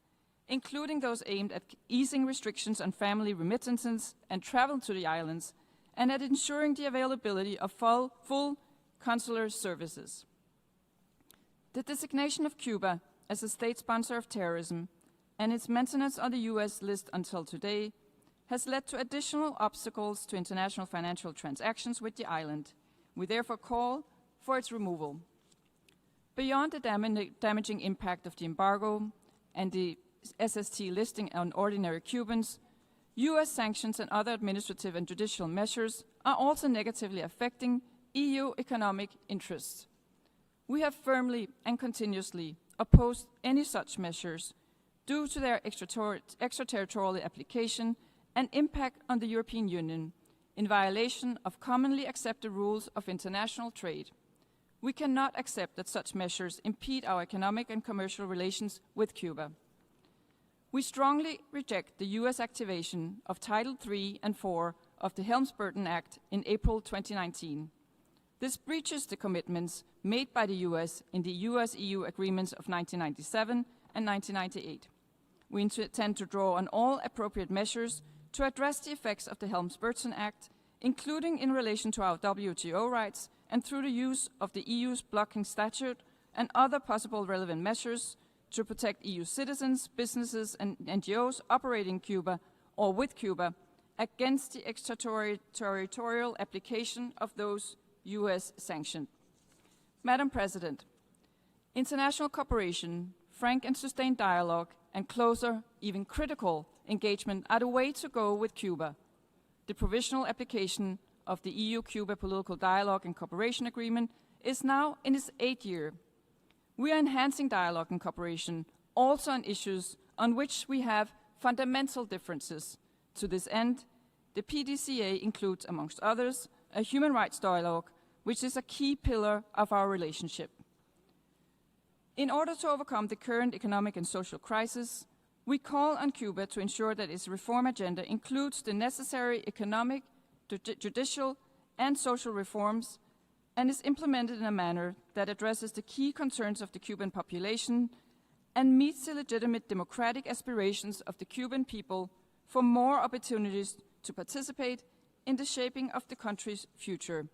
including those aimed at easing restrictions on family remittances and travel to the islands, and at ensuring the availability of full consular services. The designation of Cuba as a state sponsor of terrorism and its maintenance on the US list until today has led to additional obstacles to international financial transactions with the island. We therefore call for its removal. Beyond the damaging impact of the embargo and the SST listing on ordinary Cubans, US sanctions and other administrative and judicial measures are also negatively affecting EU economic interests. We have firmly and continuously opposed any such measures due to their extraterritorial application and impact on the European Union in violation of commonly accepted rules of international trade. We cannot accept that such measures impede our economic and commercial relations with Cuba. We strongly reject the US activation of Title III and IV of the Helms-Burton Act in April 2019. This breaches the commitments made by the US in the US-EU agreements of 1997 and 1998. We intend to draw on all appropriate measures to address the effects of the Helms-Burton Act, including in relation to our WTO rights and through the use of the EU's blocking statute and other possible relevant measures to protect EU citizens, businesses, and NGOs operating in Cuba or with Cuba against the extraterritorial application of those US sanctions. Madam President, international cooperation, frank and sustained dialogue, and closer, even critical, engagement are the way to go with Cuba. The provisional application of the EU-Cuba Political Dialogue and Cooperation Agreement is now in its 8th year. We are enhancing dialogue and cooperation also on issues on which we have fundamental differences. To this end, the PDCA includes, amongst others, a human rights dialogue, which is a key pillar of our relationship. In order to overcome the current economic and social crisis, we call on Cuba to ensure that its reform agenda includes the necessary economic, judicial, and social reforms and is implemented in a manner that addresses the key concerns of the Cuban population and meets the legitimate democratic aspirations of the Cuban people for more opportunities to participate in the shaping of the country's future.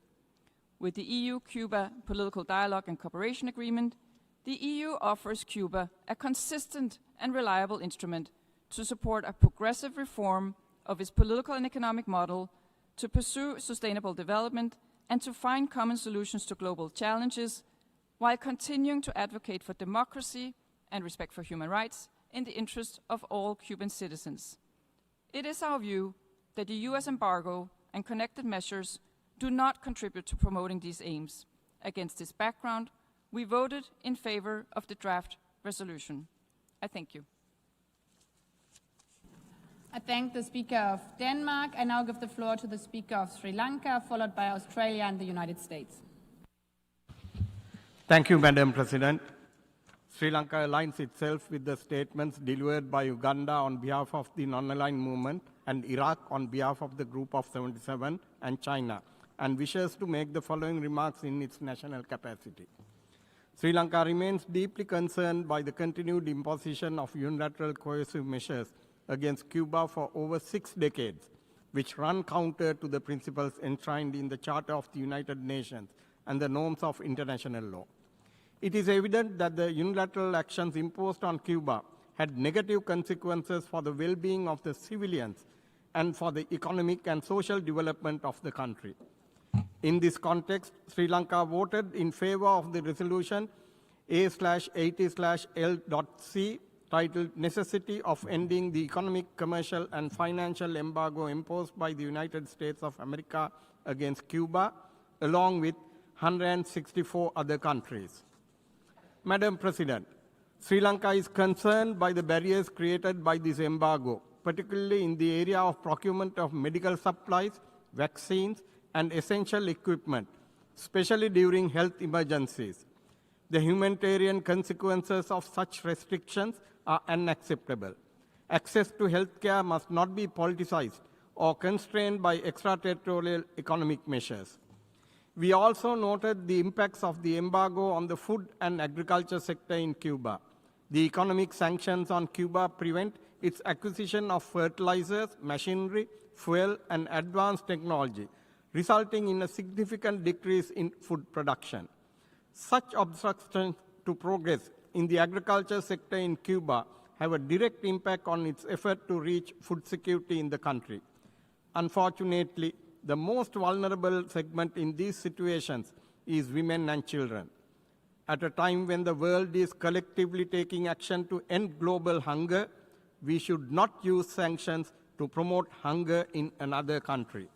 With the EU-Cuba Political Dialogue and Cooperation Agreement, the EU offers Cuba a consistent and reliable instrument to support a progressive reform of its political and economic model, to pursue sustainable development, and to find common solutions to global challenges, while continuing to advocate for democracy and respect for human rights in the interest of all Cuban citizens. It is our view that the US embargo and connected measures do not contribute to promoting these aims. Against this background, we voted in favor of the draft resolution. I thank you. I thank the Speaker of Denmark. I now give the floor to the Speaker of Sri Lanka, followed by Australia and the United States. Thank you, Madam President. Sri Lanka aligns itself with the statements delivered by Uganda on behalf of the non-aligned movement and Iraq on behalf of the Group of 77 and China, and wishes to make the following remarks in its national capacity. Sri Lanka remains deeply concerned by the continued imposition of unilateral coercive measures against Cuba for over 6 decades, which run counter to the principles enshrined in the Charter of the United Nations and the norms of international law. It is evident that the unilateral actions imposed on Cuba had negative consequences for the well-being of the civilians and for the economic and social development of the country. In this context, Sri Lanka voted in favor of the resolution A/80/L.C titled Necessity of Ending the Economic, Commercial and Financial Embargo Imposed by the United States of America against Cuba, along with 164 other countries. Madam President, Sri Lanka is concerned by the barriers created by this embargo, particularly in the area of procurement of medical supplies, vaccines, and essential equipment, especially during health emergencies. The humanitarian consequences of such restrictions are unacceptable. Access to health care must not be politicized or constrained by extraterritorial economic measures. We also noted the impacts of the embargo on the food and agriculture sector in Cuba. The economic sanctions on Cuba prevent its acquisition of fertilizers, machinery, fuel, and advanced technology, resulting in a significant decrease in food production. Such obstructions to progress in the agriculture sector in Cuba have a direct impact on its effort to reach food security in the country. Unfortunately, the most vulnerable segment in these situations is women and children. At a time when the world is collectively taking action to end global hunger, we should not use sanctions to promote hunger in another country.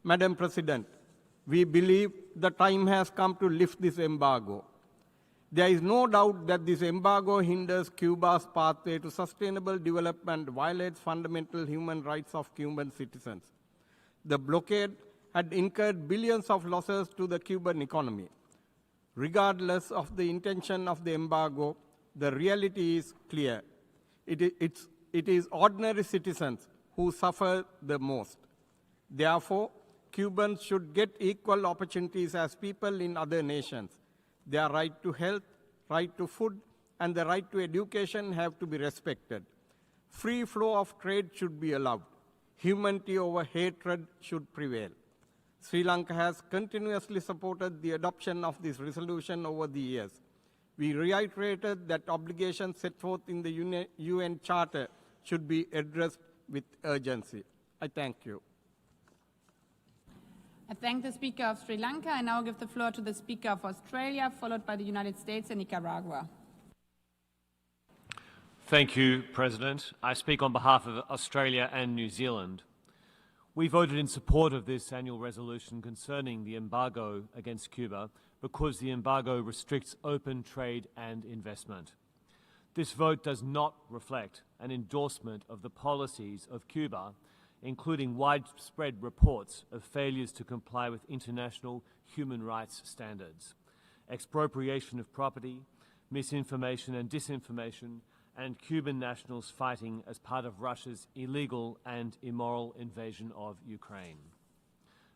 Madam President, we believe the time has come to lift this embargo. There is no doubt that this embargo hinders Cuba's pathway to sustainable development, violates fundamental human rights of Cuban citizens. The blockade had incurred billions of losses to the Cuban economy. Regardless of the intention of the embargo, the reality is clear. It is ordinary citizens who suffer the most. Therefore, Cubans should get equal opportunities as people in other nations. Their right to health, right to food, and the right to education have to be respected. Free flow of trade should be allowed. Humanity over hatred should prevail. Sri Lanka has continuously supported the adoption of this resolution over the years. We reiterated that obligations set forth in the UN Charter should be addressed with urgency. I thank you. I thank the Speaker of Sri Lanka. I now give the floor to the Speaker of Australia, followed by the United States and Nicaragua. Thank you, President. I speak on behalf of Australia and New Zealand. We voted in support of this annual resolution concerning the embargo against Cuba because the embargo restricts open trade and investment. This vote does not reflect an endorsement of the policies of Cuba, including widespread reports of failures to comply with international human rights standards, expropriation of property, misinformation and disinformation, and Cuban nationals fighting as part of Russia's illegal and immoral invasion of Ukraine.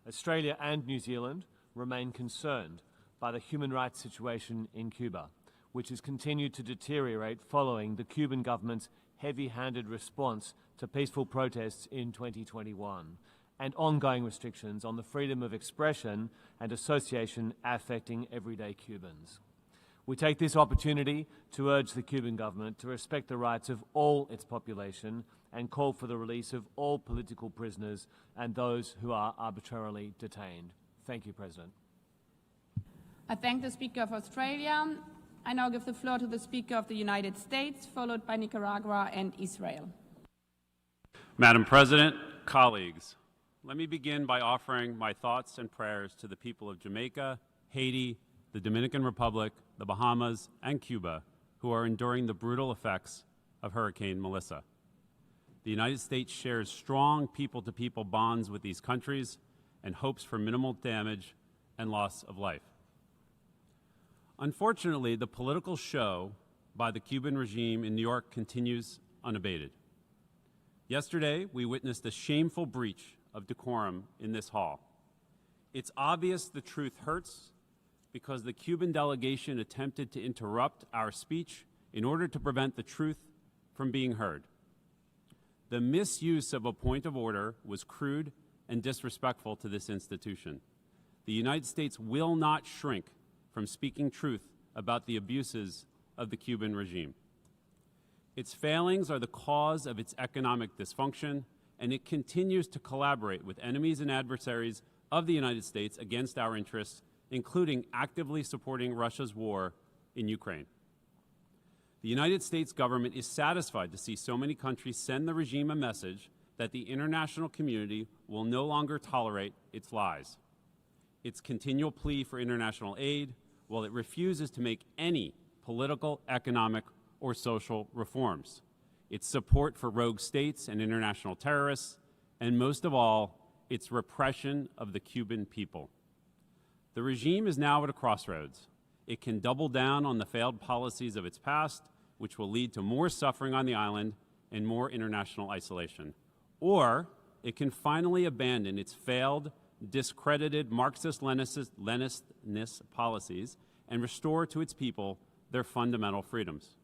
Australia and New Zealand remain concerned by the human rights situation in Cuba, which has continued to deteriorate following the Cuban government's heavy-handed response to peaceful protests in 2021 and ongoing restrictions on the freedom of expression and association affecting everyday Cubans. We take this opportunity to urge the Cuban government to respect the rights of all its population and call for the release of all political prisoners and those who are arbitrarily detained. Thank you, President. I thank the Speaker of Australia. I now give the floor to the Speaker of the United States, followed by Nicaragua and Israel. Madam President, colleagues, let me begin by offering my thoughts and prayers to the people of Jamaica, Haiti, the Dominican Republic, the Bahamas, and Cuba, who are enduring the brutal effects of Hurricane Melissa. The United States shares strong people-to-people bonds with these countries and hopes for minimal damage and loss of life. Unfortunately, the political show by the Cuban regime in New York continues unabated. Yesterday, we witnessed a shameful breach of decorum in this hall. It's obvious the truth hurts because the Cuban delegation attempted to interrupt our speech in order to prevent the truth from being heard. The misuse of a point of order was crude and disrespectful to this institution. The United States will not shrink from speaking truth about the abuses of the Cuban regime. Its failings are the cause of its economic dysfunction, and it continues to collaborate with enemies and adversaries of the United States against our interests, including actively supporting Russia's war in Ukraine. The United States government is satisfied to see so many countries send the regime a message that the international community will no longer tolerate its lies. Its continual plea for international aid, while it refuses to make any political, economic, or social reforms. Its support for rogue states and international terrorists, and most of all, its repression of the Cuban people. The regime is now at a crossroads. It can double down on the failed policies of its past, which will lead to more suffering on the island and more international isolation. Or it can finally abandon its failed, discredited Marxist-Leninist policies and restore to its people their fundamental freedoms.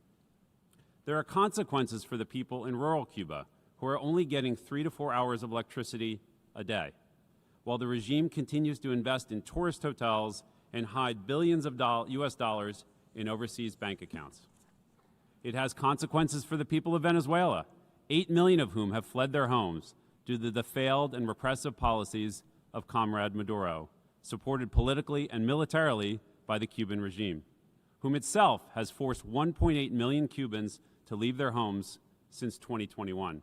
There are consequences for the people in rural Cuba who are only getting 3 to 4 hours of electricity a day, while the regime continues to invest in tourist hotels and hide billions of US dollars in overseas bank accounts. It has consequences for the people of Venezuela, 8 million of whom have fled their homes due to the failed and repressive policies of Comrade Maduro, supported politically and militarily by the Cuban regime, whom itself has forced 1.8 million Cubans to leave their homes since 2021.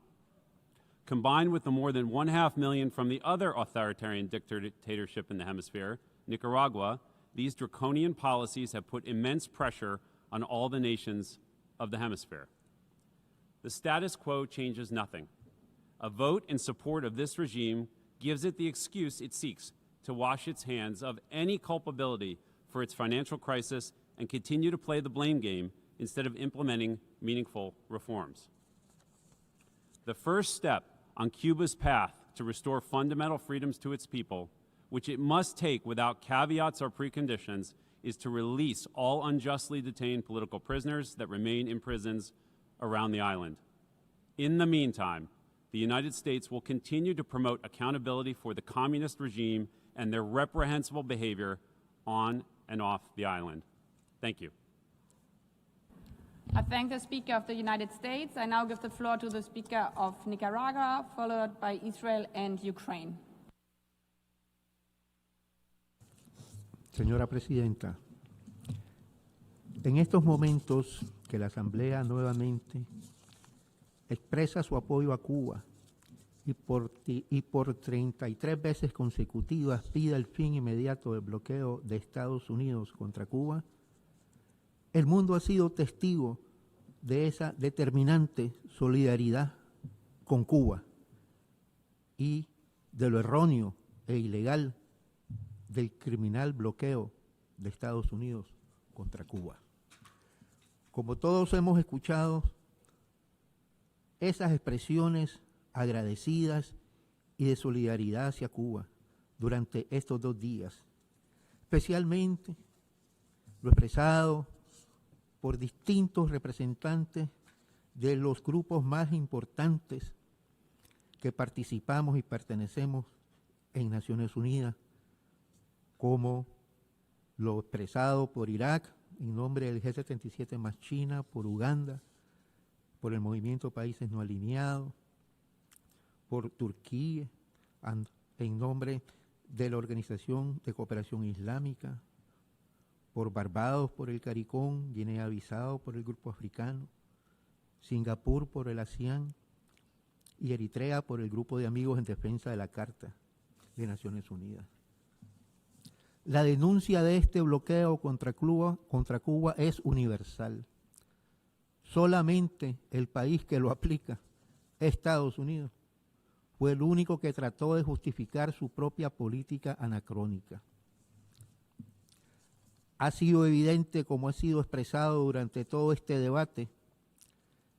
Combined with the more than 1.5 million from the other authoritarian dictatorship in the hemisphere, Nicaragua, these draconian policies have put immense pressure on all the nations of the hemisphere. The status quo changes nothing. A vote in support of this regime gives it the excuse it seeks to wash its hands of any culpability for its financial crisis and continue to play the blame game instead of implementing meaningful reforms. The first step on Cuba's path to restore fundamental freedoms to its people, which it must take without caveats or preconditions, is to release all unjustly detained political prisoners that remain in prisons around the island. In the meantime, the United States will continue to promote accountability for the communist regime and their reprehensible behavior on and off the island. Thank you. I thank the Speaker of the United States. I now give the floor to the Speaker of Nicaragua, followed by Israel and Ukraine. Señora Presidenta, en estos momentos que la Asamblea nuevamente expresa su apoyo a Cuba y por 33 veces consecutivas pide el fin inmediato del bloqueo de Estados Unidos contra Cuba, el mundo ha sido testigo de esa determinante solidaridad con Cuba y de lo erróneo e ilegal del criminal bloqueo de Estados Unidos contra Cuba. Como todos hemos escuchado, esas expresiones agradecidas y de solidaridad hacia Cuba durante estos 2 días, especialmente lo expresado por distintos representantes de los grupos más importantes que participamos y pertenecemos en Naciones Unidas, como lo expresado por Irak en nombre del G77 más China, por Uganda, por el Movimiento Países No Alineados, por Turquía, en nombre de la Organización de Cooperación Islámica, por Barbados, por el CARICOM, Guinea-Bissau por el Grupo Africano, Singapur por el ASEAN y Eritrea por el Grupo de Amigos en Defensa de la Carta de Naciones Unidas. La denuncia de este bloqueo contra Cuba es universal. Solamente el país que lo aplica, Estados Unidos, fue el único que trató de justificar su propia política anacrónica. Ha sido evidente, como ha sido expresado durante todo este debate,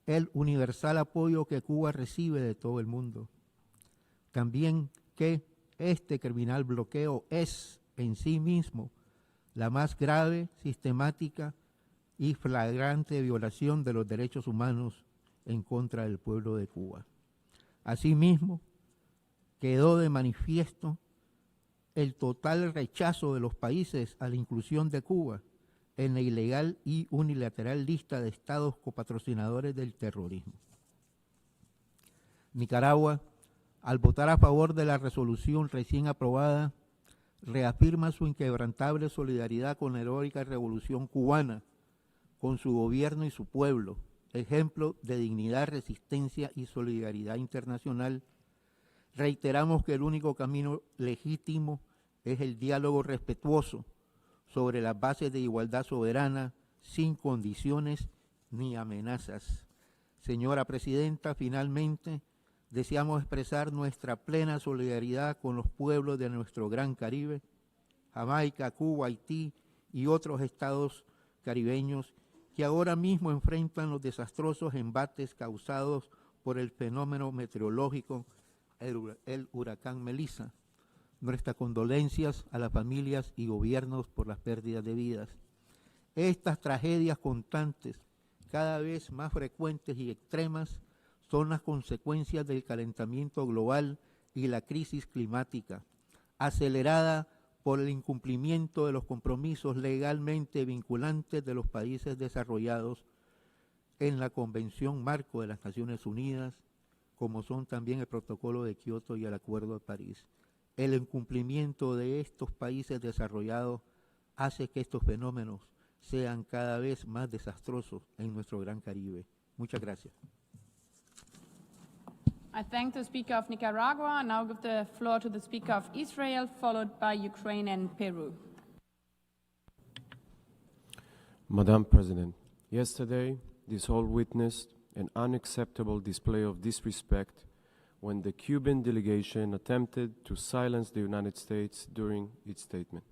el universal apoyo que Cuba recibe de todo el mundo. También que este criminal bloqueo es en sí mismo la más grave, sistemática y flagrante violación de los derechos humanos en contra del pueblo de Cuba. Asimismo, quedó de manifiesto el total rechazo de los países a la inclusión de Cuba en la ilegal y unilateral lista de estados copatrocinadores del terrorismo. Nicaragua, al votar a favor de la resolución recién aprobada, reafirma su inquebrantable solidaridad con la heroica revolución cubana, con su gobierno y su pueblo, ejemplo de dignidad, resistencia y solidaridad internacional. Reiteramos que el único camino legítimo es el diálogo respetuoso sobre las bases de igualdad soberana, sin condiciones ni amenazas. Señora Presidenta, finalmente deseamos expresar nuestra plena solidaridad con los pueblos de nuestro Gran Caribe Jamaica, Cuba, Haití y otros estados caribeños que ahora mismo enfrentan los desastrosos embates causados por el fenómeno meteorológico, el huracán Melissa. Nuestras condolencias a las familias y gobiernos por las pérdidas de vidas. Estas tragedias constantes, cada vez más frecuentes y extremas, son las consecuencias del calentamiento global y la crisis climática, acelerada por el incumplimiento de los compromisos legalmente vinculantes de los países desarrollados en la Convención Marco de las Naciones Unidas, como son también el Protocolo de Kioto y el Acuerdo de París. El incumplimiento de estos países desarrollados hace que estos fenómenos sean cada vez más desastrosos en nuestro Gran Caribe. Muchas gracias. I thank the Speaker of Nicaragua and now give the floor to the Speaker of Israel, followed by Ukraine and Peru. Madam President, yesterday this hall witnessed an unacceptable display of disrespect when the Cuban delegation attempted to silence the United States during its statement.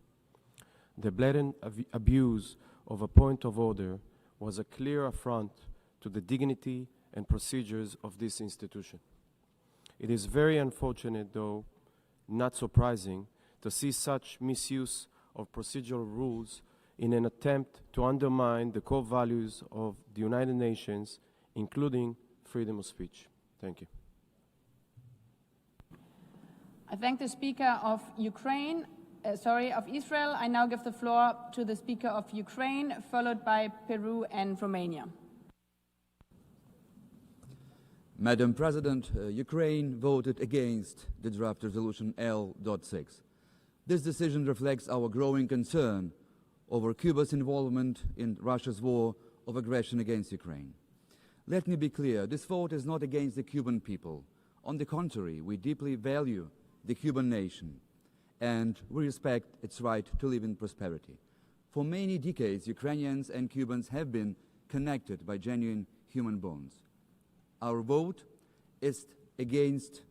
The blatant abuse of a point of order was a clear affront to the dignity and procedures of this institution. It is very unfortunate, though not surprising, to see such misuse of procedural rules in an attempt to undermine the core values of the United Nations, including freedom of speech. Thank you. I thank the Speaker of of Israel. I now give the floor to the Speaker of Ukraine, followed by Peru and Romania. Madam President, Ukraine voted against the draft resolution L.6. This decision reflects our growing concern over Cuba's involvement in Russia's war of aggression against Ukraine. Let me be clear, this vote is not against the Cuban people. On the contrary, we deeply value the Cuban nation, and we respect its right to live in prosperity. For many decades, Ukrainians and Cubans have been connected by genuine human bonds. Our vote is against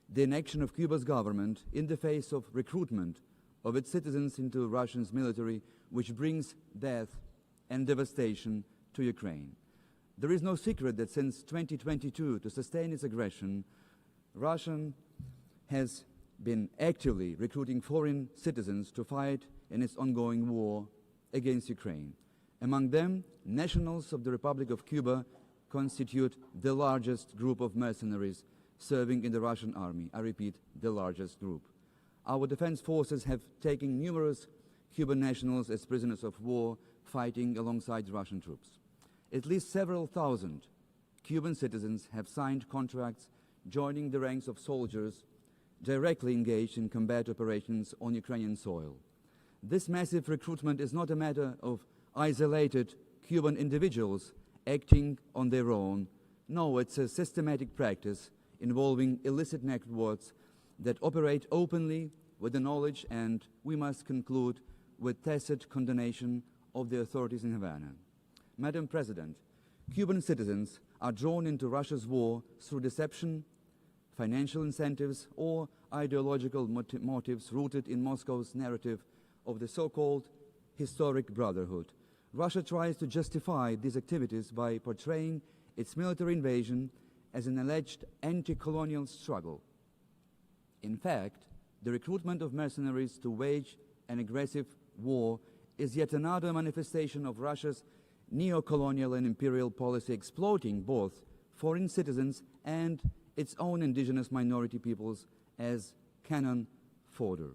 the inaction of Cuba's government in the face of recruitment of its citizens into Russia's military, which brings death and devastation to Ukraine. There is no secret that since 2022, to sustain its aggression, Russia has been actively recruiting foreign citizens to fight in its ongoing war against Ukraine. Among them, nationals of the Republic of Cuba constitute the largest group of mercenaries serving in the Russian army. I repeat, the largest group. Our defense forces have taken numerous Cuban nationals as prisoners of war fighting alongside Russian troops. At least several thousand Cuban citizens have signed contracts joining the ranks of soldiers directly engaged in combat operations on Ukrainian soil. This massive recruitment is not a matter of isolated Cuban individuals acting on their own. No, it's a systematic practice involving illicit networks that operate openly with the knowledge and, we must conclude, with tacit condemnation of the authorities in Havana. Madam President, Cuban citizens are drawn into Russia's war through deception, financial incentives, or ideological motives rooted in Moscow's narrative of the so-called historic brotherhood. Russia tries to justify these activities by portraying its military invasion as an alleged anti-colonial struggle. In fact, the recruitment of mercenaries to wage an aggressive war is yet another manifestation of Russia's neo-colonial and imperial policy, exploiting both foreign citizens and its own indigenous minority peoples as cannon fodder.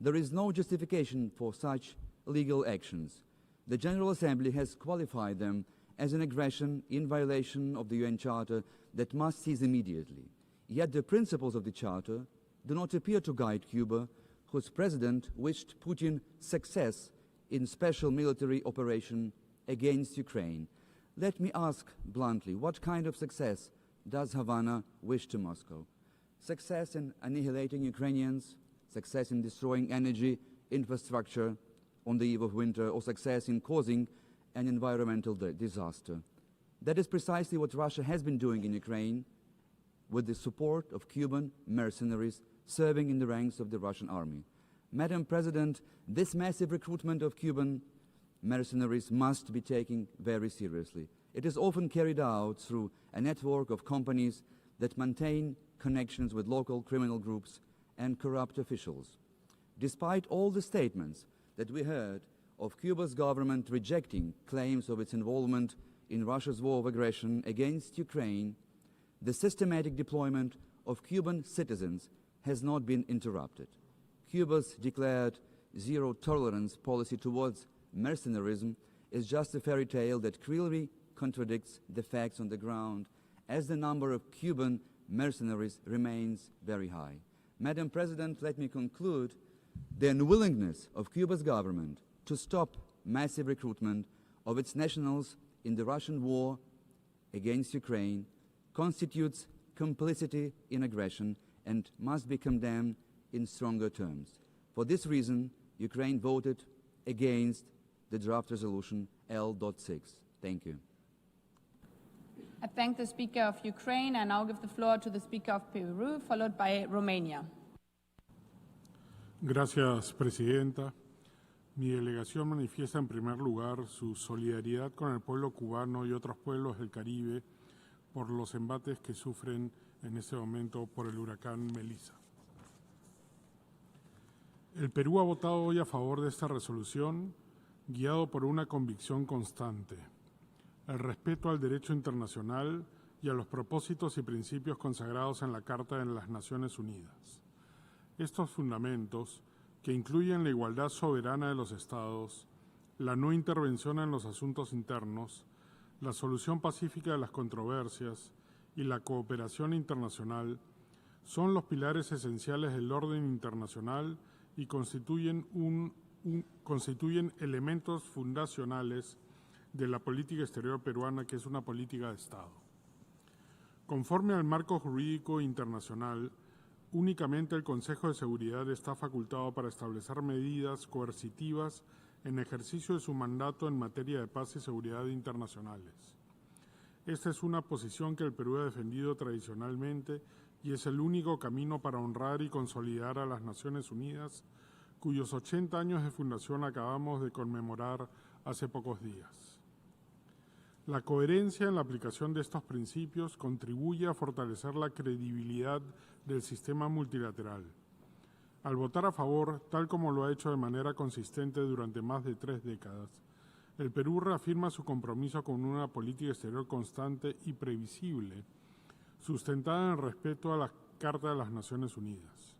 There is no justification for such legal actions. The General Assembly has qualified them as an aggression in violation of the UN Charter that must cease immediately. Yet the principles of the Charter do not appear to guide Cuba, whose president wished Putin success in special military operation against Ukraine. Let me ask bluntly, what kind of success does Havana wish to Moscow? Success in annihilating Ukrainians, success in destroying energy infrastructure on the eve of winter, or success in causing an environmental disaster. That is precisely what Russia has been doing in Ukraine with the support of Cuban mercenaries serving in the ranks of the Russian army. Madam President, this massive recruitment of Cuban mercenaries must be taken very seriously. It is often carried out through a network of companies that maintain connections with local criminal groups and corrupt officials. Despite all the statements that we heard of Cuba's government rejecting claims of its involvement in Russia's war of aggression against Ukraine, the systematic deployment of Cuban citizens has not been interrupted. Cuba's declared zero-tolerance policy towards mercenarism is just a fairy tale that clearly contradicts the facts on the ground, as the number of Cuban mercenaries remains very high. Madam President, let me conclude. The unwillingness of Cuba's government to stop massive recruitment of its nationals in the Russian war against Ukraine constitutes complicity in aggression and must be condemned in stronger terms. For this reason, Ukraine voted against the draft resolution L.6. Thank you. I thank the Speaker of Ukraine. I now give the floor to the Speaker of Peru, followed by Romania. Gracias, Presidenta. Mi delegación manifiesta en primer lugar su solidaridad con el pueblo cubano y otros pueblos del Caribe por los embates que sufren en este momento por el huracán Melissa. El Perú ha votado hoy a favor de esta resolución, guiado por una convicción constante: el respeto al derecho internacional y a los propósitos y principios consagrados en la Carta de las Naciones Unidas. Estos fundamentos, que incluyen la igualdad soberana de los Estados, la no intervención en los asuntos internos, la solución pacífica de las controversias y la cooperación internacional, son los pilares esenciales del orden internacional y constituyen elementos fundacionales de la política exterior peruana, que es una política de Estado. Conforme al marco jurídico internacional, únicamente el Consejo de Seguridad está facultado para establecer medidas coercitivas en ejercicio de su mandato en materia de paz y seguridad internacionales. Esta es una posición que el Perú ha defendido tradicionalmente y es el único camino para honrar y consolidar a las Naciones Unidas, cuyos 80 años de fundación acabamos de conmemorar hace pocos días. La coherencia en la aplicación de estos principios contribuye a fortalecer la credibilidad del sistema multilateral. Al votar a favor, tal como lo ha hecho de manera consistente durante más de 3 décadas, el Perú reafirma su compromiso con una política exterior constante y previsible, sustentada en el respeto a la Carta de las Naciones Unidas.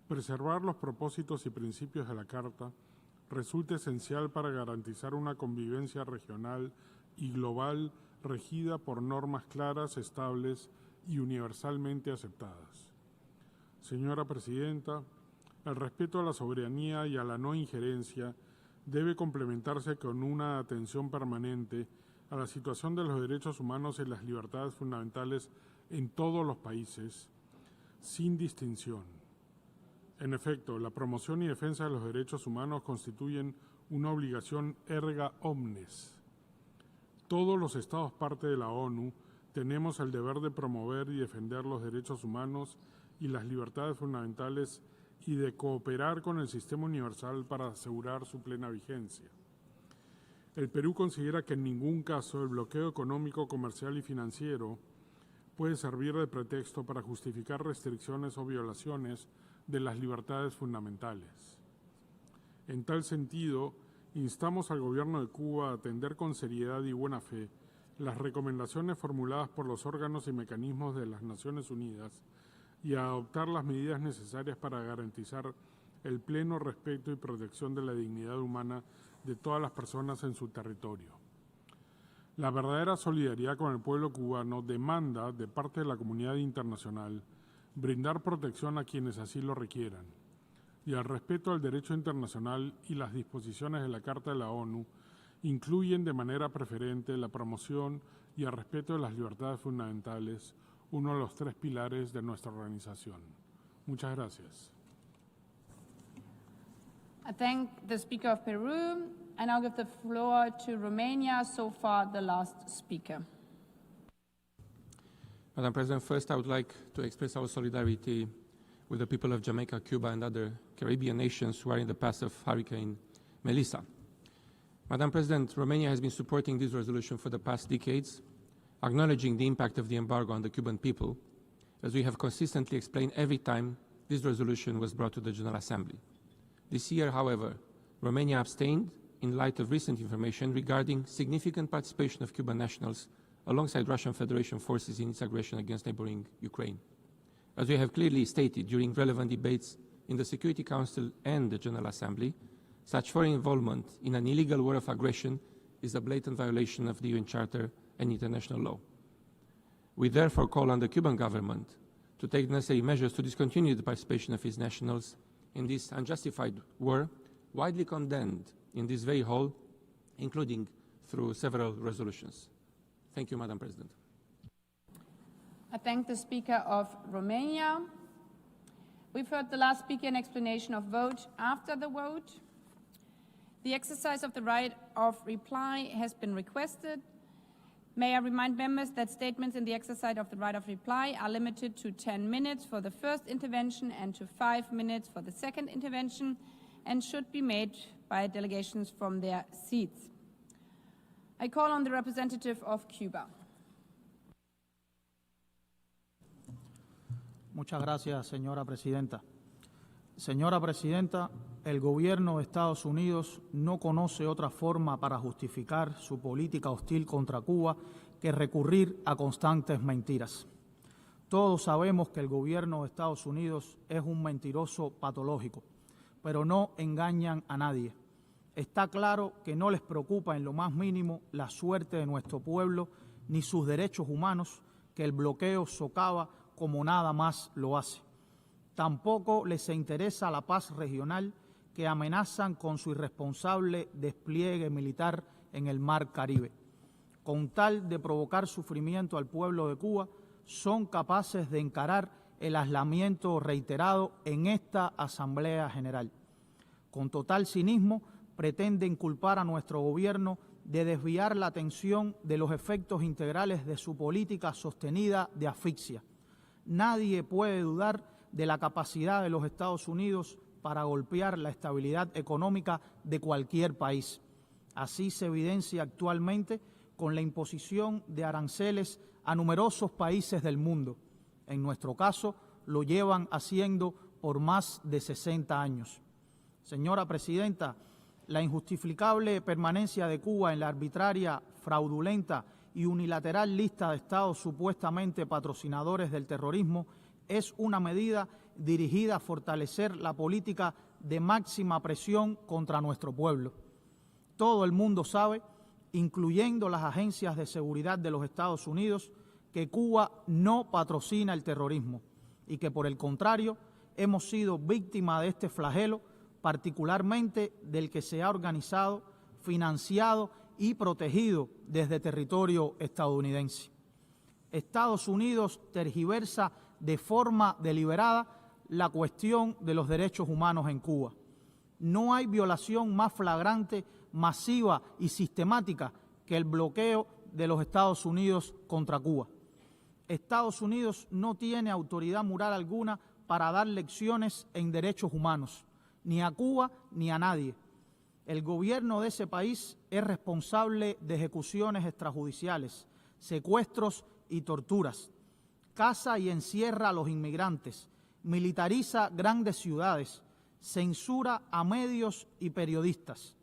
Preservar los propósitos y principios de la Carta resulta esencial para garantizar una convivencia regional y global regida por normas claras, estables y universalmente aceptadas. Señora Presidenta, el respeto a la soberanía y a la no injerencia debe complementarse con una atención permanente a la situación de los derechos humanos y las libertades fundamentales en todos los países, sin distinción. En efecto, la promoción y defensa de los derechos humanos constituyen una obligación erga omnes. Todos los Estados parte de la ONU tenemos el deber de promover y defender los derechos humanos y las libertades fundamentales y de cooperar con el sistema universal para asegurar su plena vigencia. El Perú considera que en ningún caso el bloqueo económico, comercial y financiero puede servir de pretexto para justificar restricciones o violaciones de las libertades fundamentales. En tal sentido, instamos al Gobierno de Cuba a atender con seriedad y buena fe las recomendaciones formuladas por los órganos y mecanismos de las Naciones Unidas y a adoptar las medidas necesarias para garantizar el pleno respeto y protección de la dignidad humana de todas las personas en su territorio. La verdadera solidaridad con el pueblo cubano demanda, de parte de la comunidad internacional, brindar protección a quienes así lo requieran, y el respeto al derecho internacional y las disposiciones de la Carta de la ONU incluyen de manera preferente la promoción y el respeto de las libertades fundamentales, uno de los 3 pilares de nuestra organización. Muchas gracias. I thank the Speaker of Peru. I now give the floor to Romania, so far the last speaker. Madam President, first I would like to express our solidarity with the people of Jamaica, Cuba, and other Caribbean nations who are in the path of Hurricane Melissa. Madam President, Romania has been supporting this resolution for the past decades, acknowledging the impact of the embargo on the Cuban people, as we have consistently explained every time this resolution was brought to the General Assembly. This year, however, Romania abstained in light of recent information regarding significant participation of Cuban nationals alongside Russian Federation forces in its aggression against neighboring Ukraine. As we have clearly stated during relevant debates in the Security Council and the General Assembly, such foreign involvement in an illegal war of aggression is a blatant violation of the UN Charter and international law. We therefore call on the Cuban government to take necessary measures to discontinue the participation of its nationals in this unjustified war, widely condemned in this very hall, including through several resolutions. Thank you, Madam President. I thank the Speaker of Romania. We've heard the last speaker in explanation of vote. After the vote, the exercise of the right of reply has been requested. May I remind members that statements in the exercise of the right of reply are limited to 10 minutes for the first intervention and to 5 minutes for the second intervention, and should be made by delegations from their seats. I call on the representative of Cuba. Muchas gracias, señora presidenta. Señora presidenta, el gobierno de Estados Unidos no conoce otra forma para justificar su política hostil contra Cuba que recurrir a constantes mentiras. Todos sabemos que el gobierno de Estados Unidos es un mentiroso patológico, pero no engañan a nadie. Está claro que no les preocupa en lo más mínimo la suerte de nuestro pueblo ni sus derechos humanos, que el bloqueo socava como nada más lo hace. Tampoco les interesa la paz regional que amenazan con su irresponsable despliegue militar en el Mar Caribe. Con tal de provocar sufrimiento al pueblo de Cuba, son capaces de encarar el aislamiento reiterado en esta Asamblea General. Con total cinismo, pretenden culpar a nuestro gobierno de desviar la atención de los efectos integrales de su política sostenida de asfixia. Nadie puede dudar de la capacidad de los Estados Unidos para golpear la estabilidad económica de cualquier país. Así se evidencia actualmente con la imposición de aranceles a numerosos países del mundo. En nuestro caso, lo llevan haciendo por más de 60 años. Señora Presidenta, la injustificable permanencia de Cuba en la arbitraria, fraudulenta y unilateral lista de estados supuestamente patrocinadores del terrorismo es una medida dirigida a fortalecer la política de máxima presión contra nuestro pueblo. Todo el mundo sabe, incluyendo las agencias de seguridad de los Estados Unidos, que Cuba no patrocina el terrorismo y que, por el contrario, hemos sido víctimas de este flagelo, particularmente del que se ha organizado, financiado y protegido desde territorio estadounidense. Estados Unidos tergiversa de forma deliberada la cuestión de los derechos humanos en Cuba. No hay violación más flagrante, masiva y sistemática que el bloqueo de los Estados Unidos contra Cuba. Estados Unidos no tiene autoridad moral alguna para dar lecciones en derechos humanos, ni a Cuba ni a nadie. El gobierno de ese país es responsable de ejecuciones extrajudiciales, secuestros y torturas. Caza y encierra a los inmigrantes, militariza grandes ciudades, censura a medios y periodistas.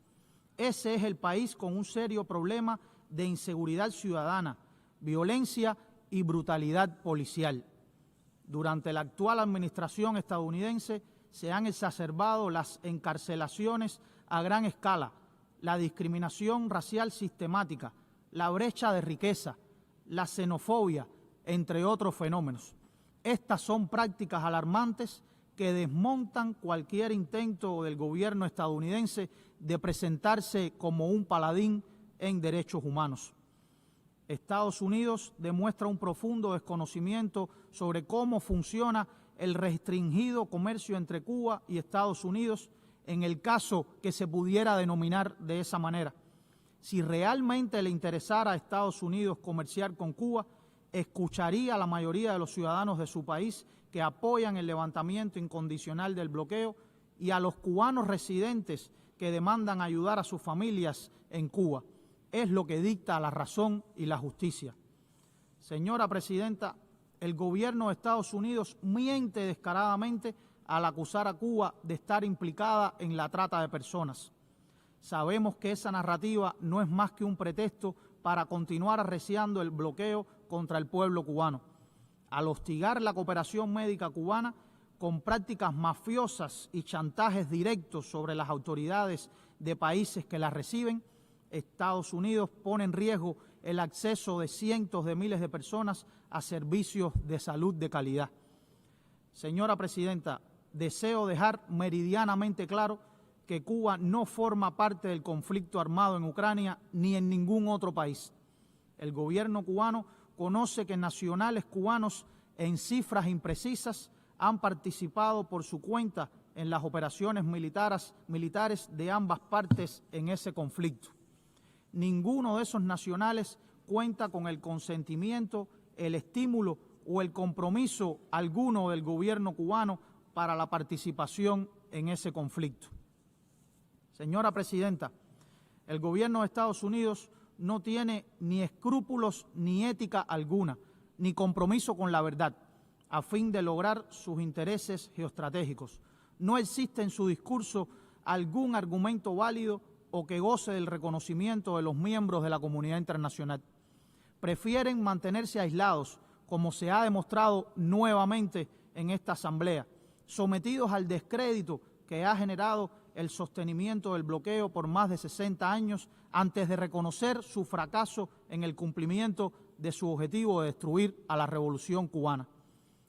Ese es el país con un serio problema de inseguridad ciudadana, violencia y brutalidad policial. Durante la actual administración estadounidense se han exacerbado las encarcelaciones a gran escala, la discriminación racial sistemática, la brecha de riqueza, la xenofobia, entre otros fenómenos. Estas son prácticas alarmantes que desmontan cualquier intento del gobierno estadounidense de presentarse como un paladín en derechos humanos. Estados Unidos demuestra un profundo desconocimiento sobre cómo funciona el restringido comercio entre Cuba y Estados Unidos, en el caso que se pudiera denominar de esa manera. Si realmente le interesara a Estados Unidos comerciar con Cuba, escucharía a la mayoría de los ciudadanos de su país que apoyan el levantamiento incondicional del bloqueo y a los cubanos residentes que demandan ayudar a sus familias en Cuba. Es lo que dicta la razón y la justicia. Señora Presidenta, el gobierno de Estados Unidos miente descaradamente al acusar a Cuba de estar implicada en la trata de personas. Sabemos que esa narrativa no es más que un pretexto para continuar arreciando el bloqueo contra el pueblo cubano. Al hostigar la cooperación médica cubana con prácticas mafiosas y chantajes directos sobre las autoridades de países que las reciben, Estados Unidos pone en riesgo el acceso de cientos de miles de personas a servicios de salud de calidad. Señora Presidenta, deseo dejar meridianamente claro que Cuba no forma parte del conflicto armado en Ucrania ni en ningún otro país. El gobierno cubano conoce que nacionales cubanos en cifras imprecisas han participado por su cuenta en las operaciones militares de ambas partes en ese conflicto. Ninguno de esos nacionales cuenta con el consentimiento, el estímulo o el compromiso alguno del gobierno cubano para la participación en ese conflicto. Señora Presidenta, el gobierno de Estados Unidos no tiene ni escrúpulos ni ética alguna, ni compromiso con la verdad, a fin de lograr sus intereses geoestratégicos. No existe en su discurso algún argumento válido o que goce del reconocimiento de los miembros de la comunidad internacional. Prefieren mantenerse aislados, como se ha demostrado nuevamente en esta Asamblea, sometidos al descrédito que ha generado el sostenimiento del bloqueo por más de 60 años antes de reconocer su fracaso en el cumplimiento de su objetivo de destruir a la revolución cubana.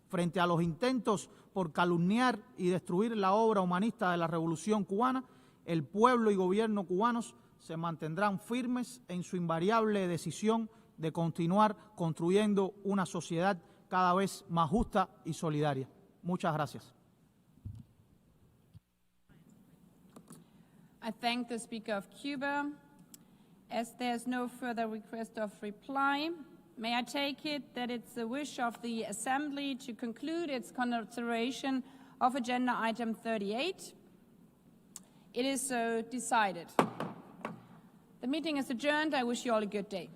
Frente a los intentos por calumniar y destruir la obra humanista de la revolución cubana, el pueblo y gobierno cubanos se mantendrán firmes en su invariable decisión de continuar construyendo una sociedad cada vez más justa y solidaria. Muchas gracias. I thank the Speaker of Cuba. As there's no further request of reply, may I take it that it's the wish of the Assembly to conclude its consideration of Agenda Item 38? It is so decided. The meeting is adjourned. I wish you all a good day.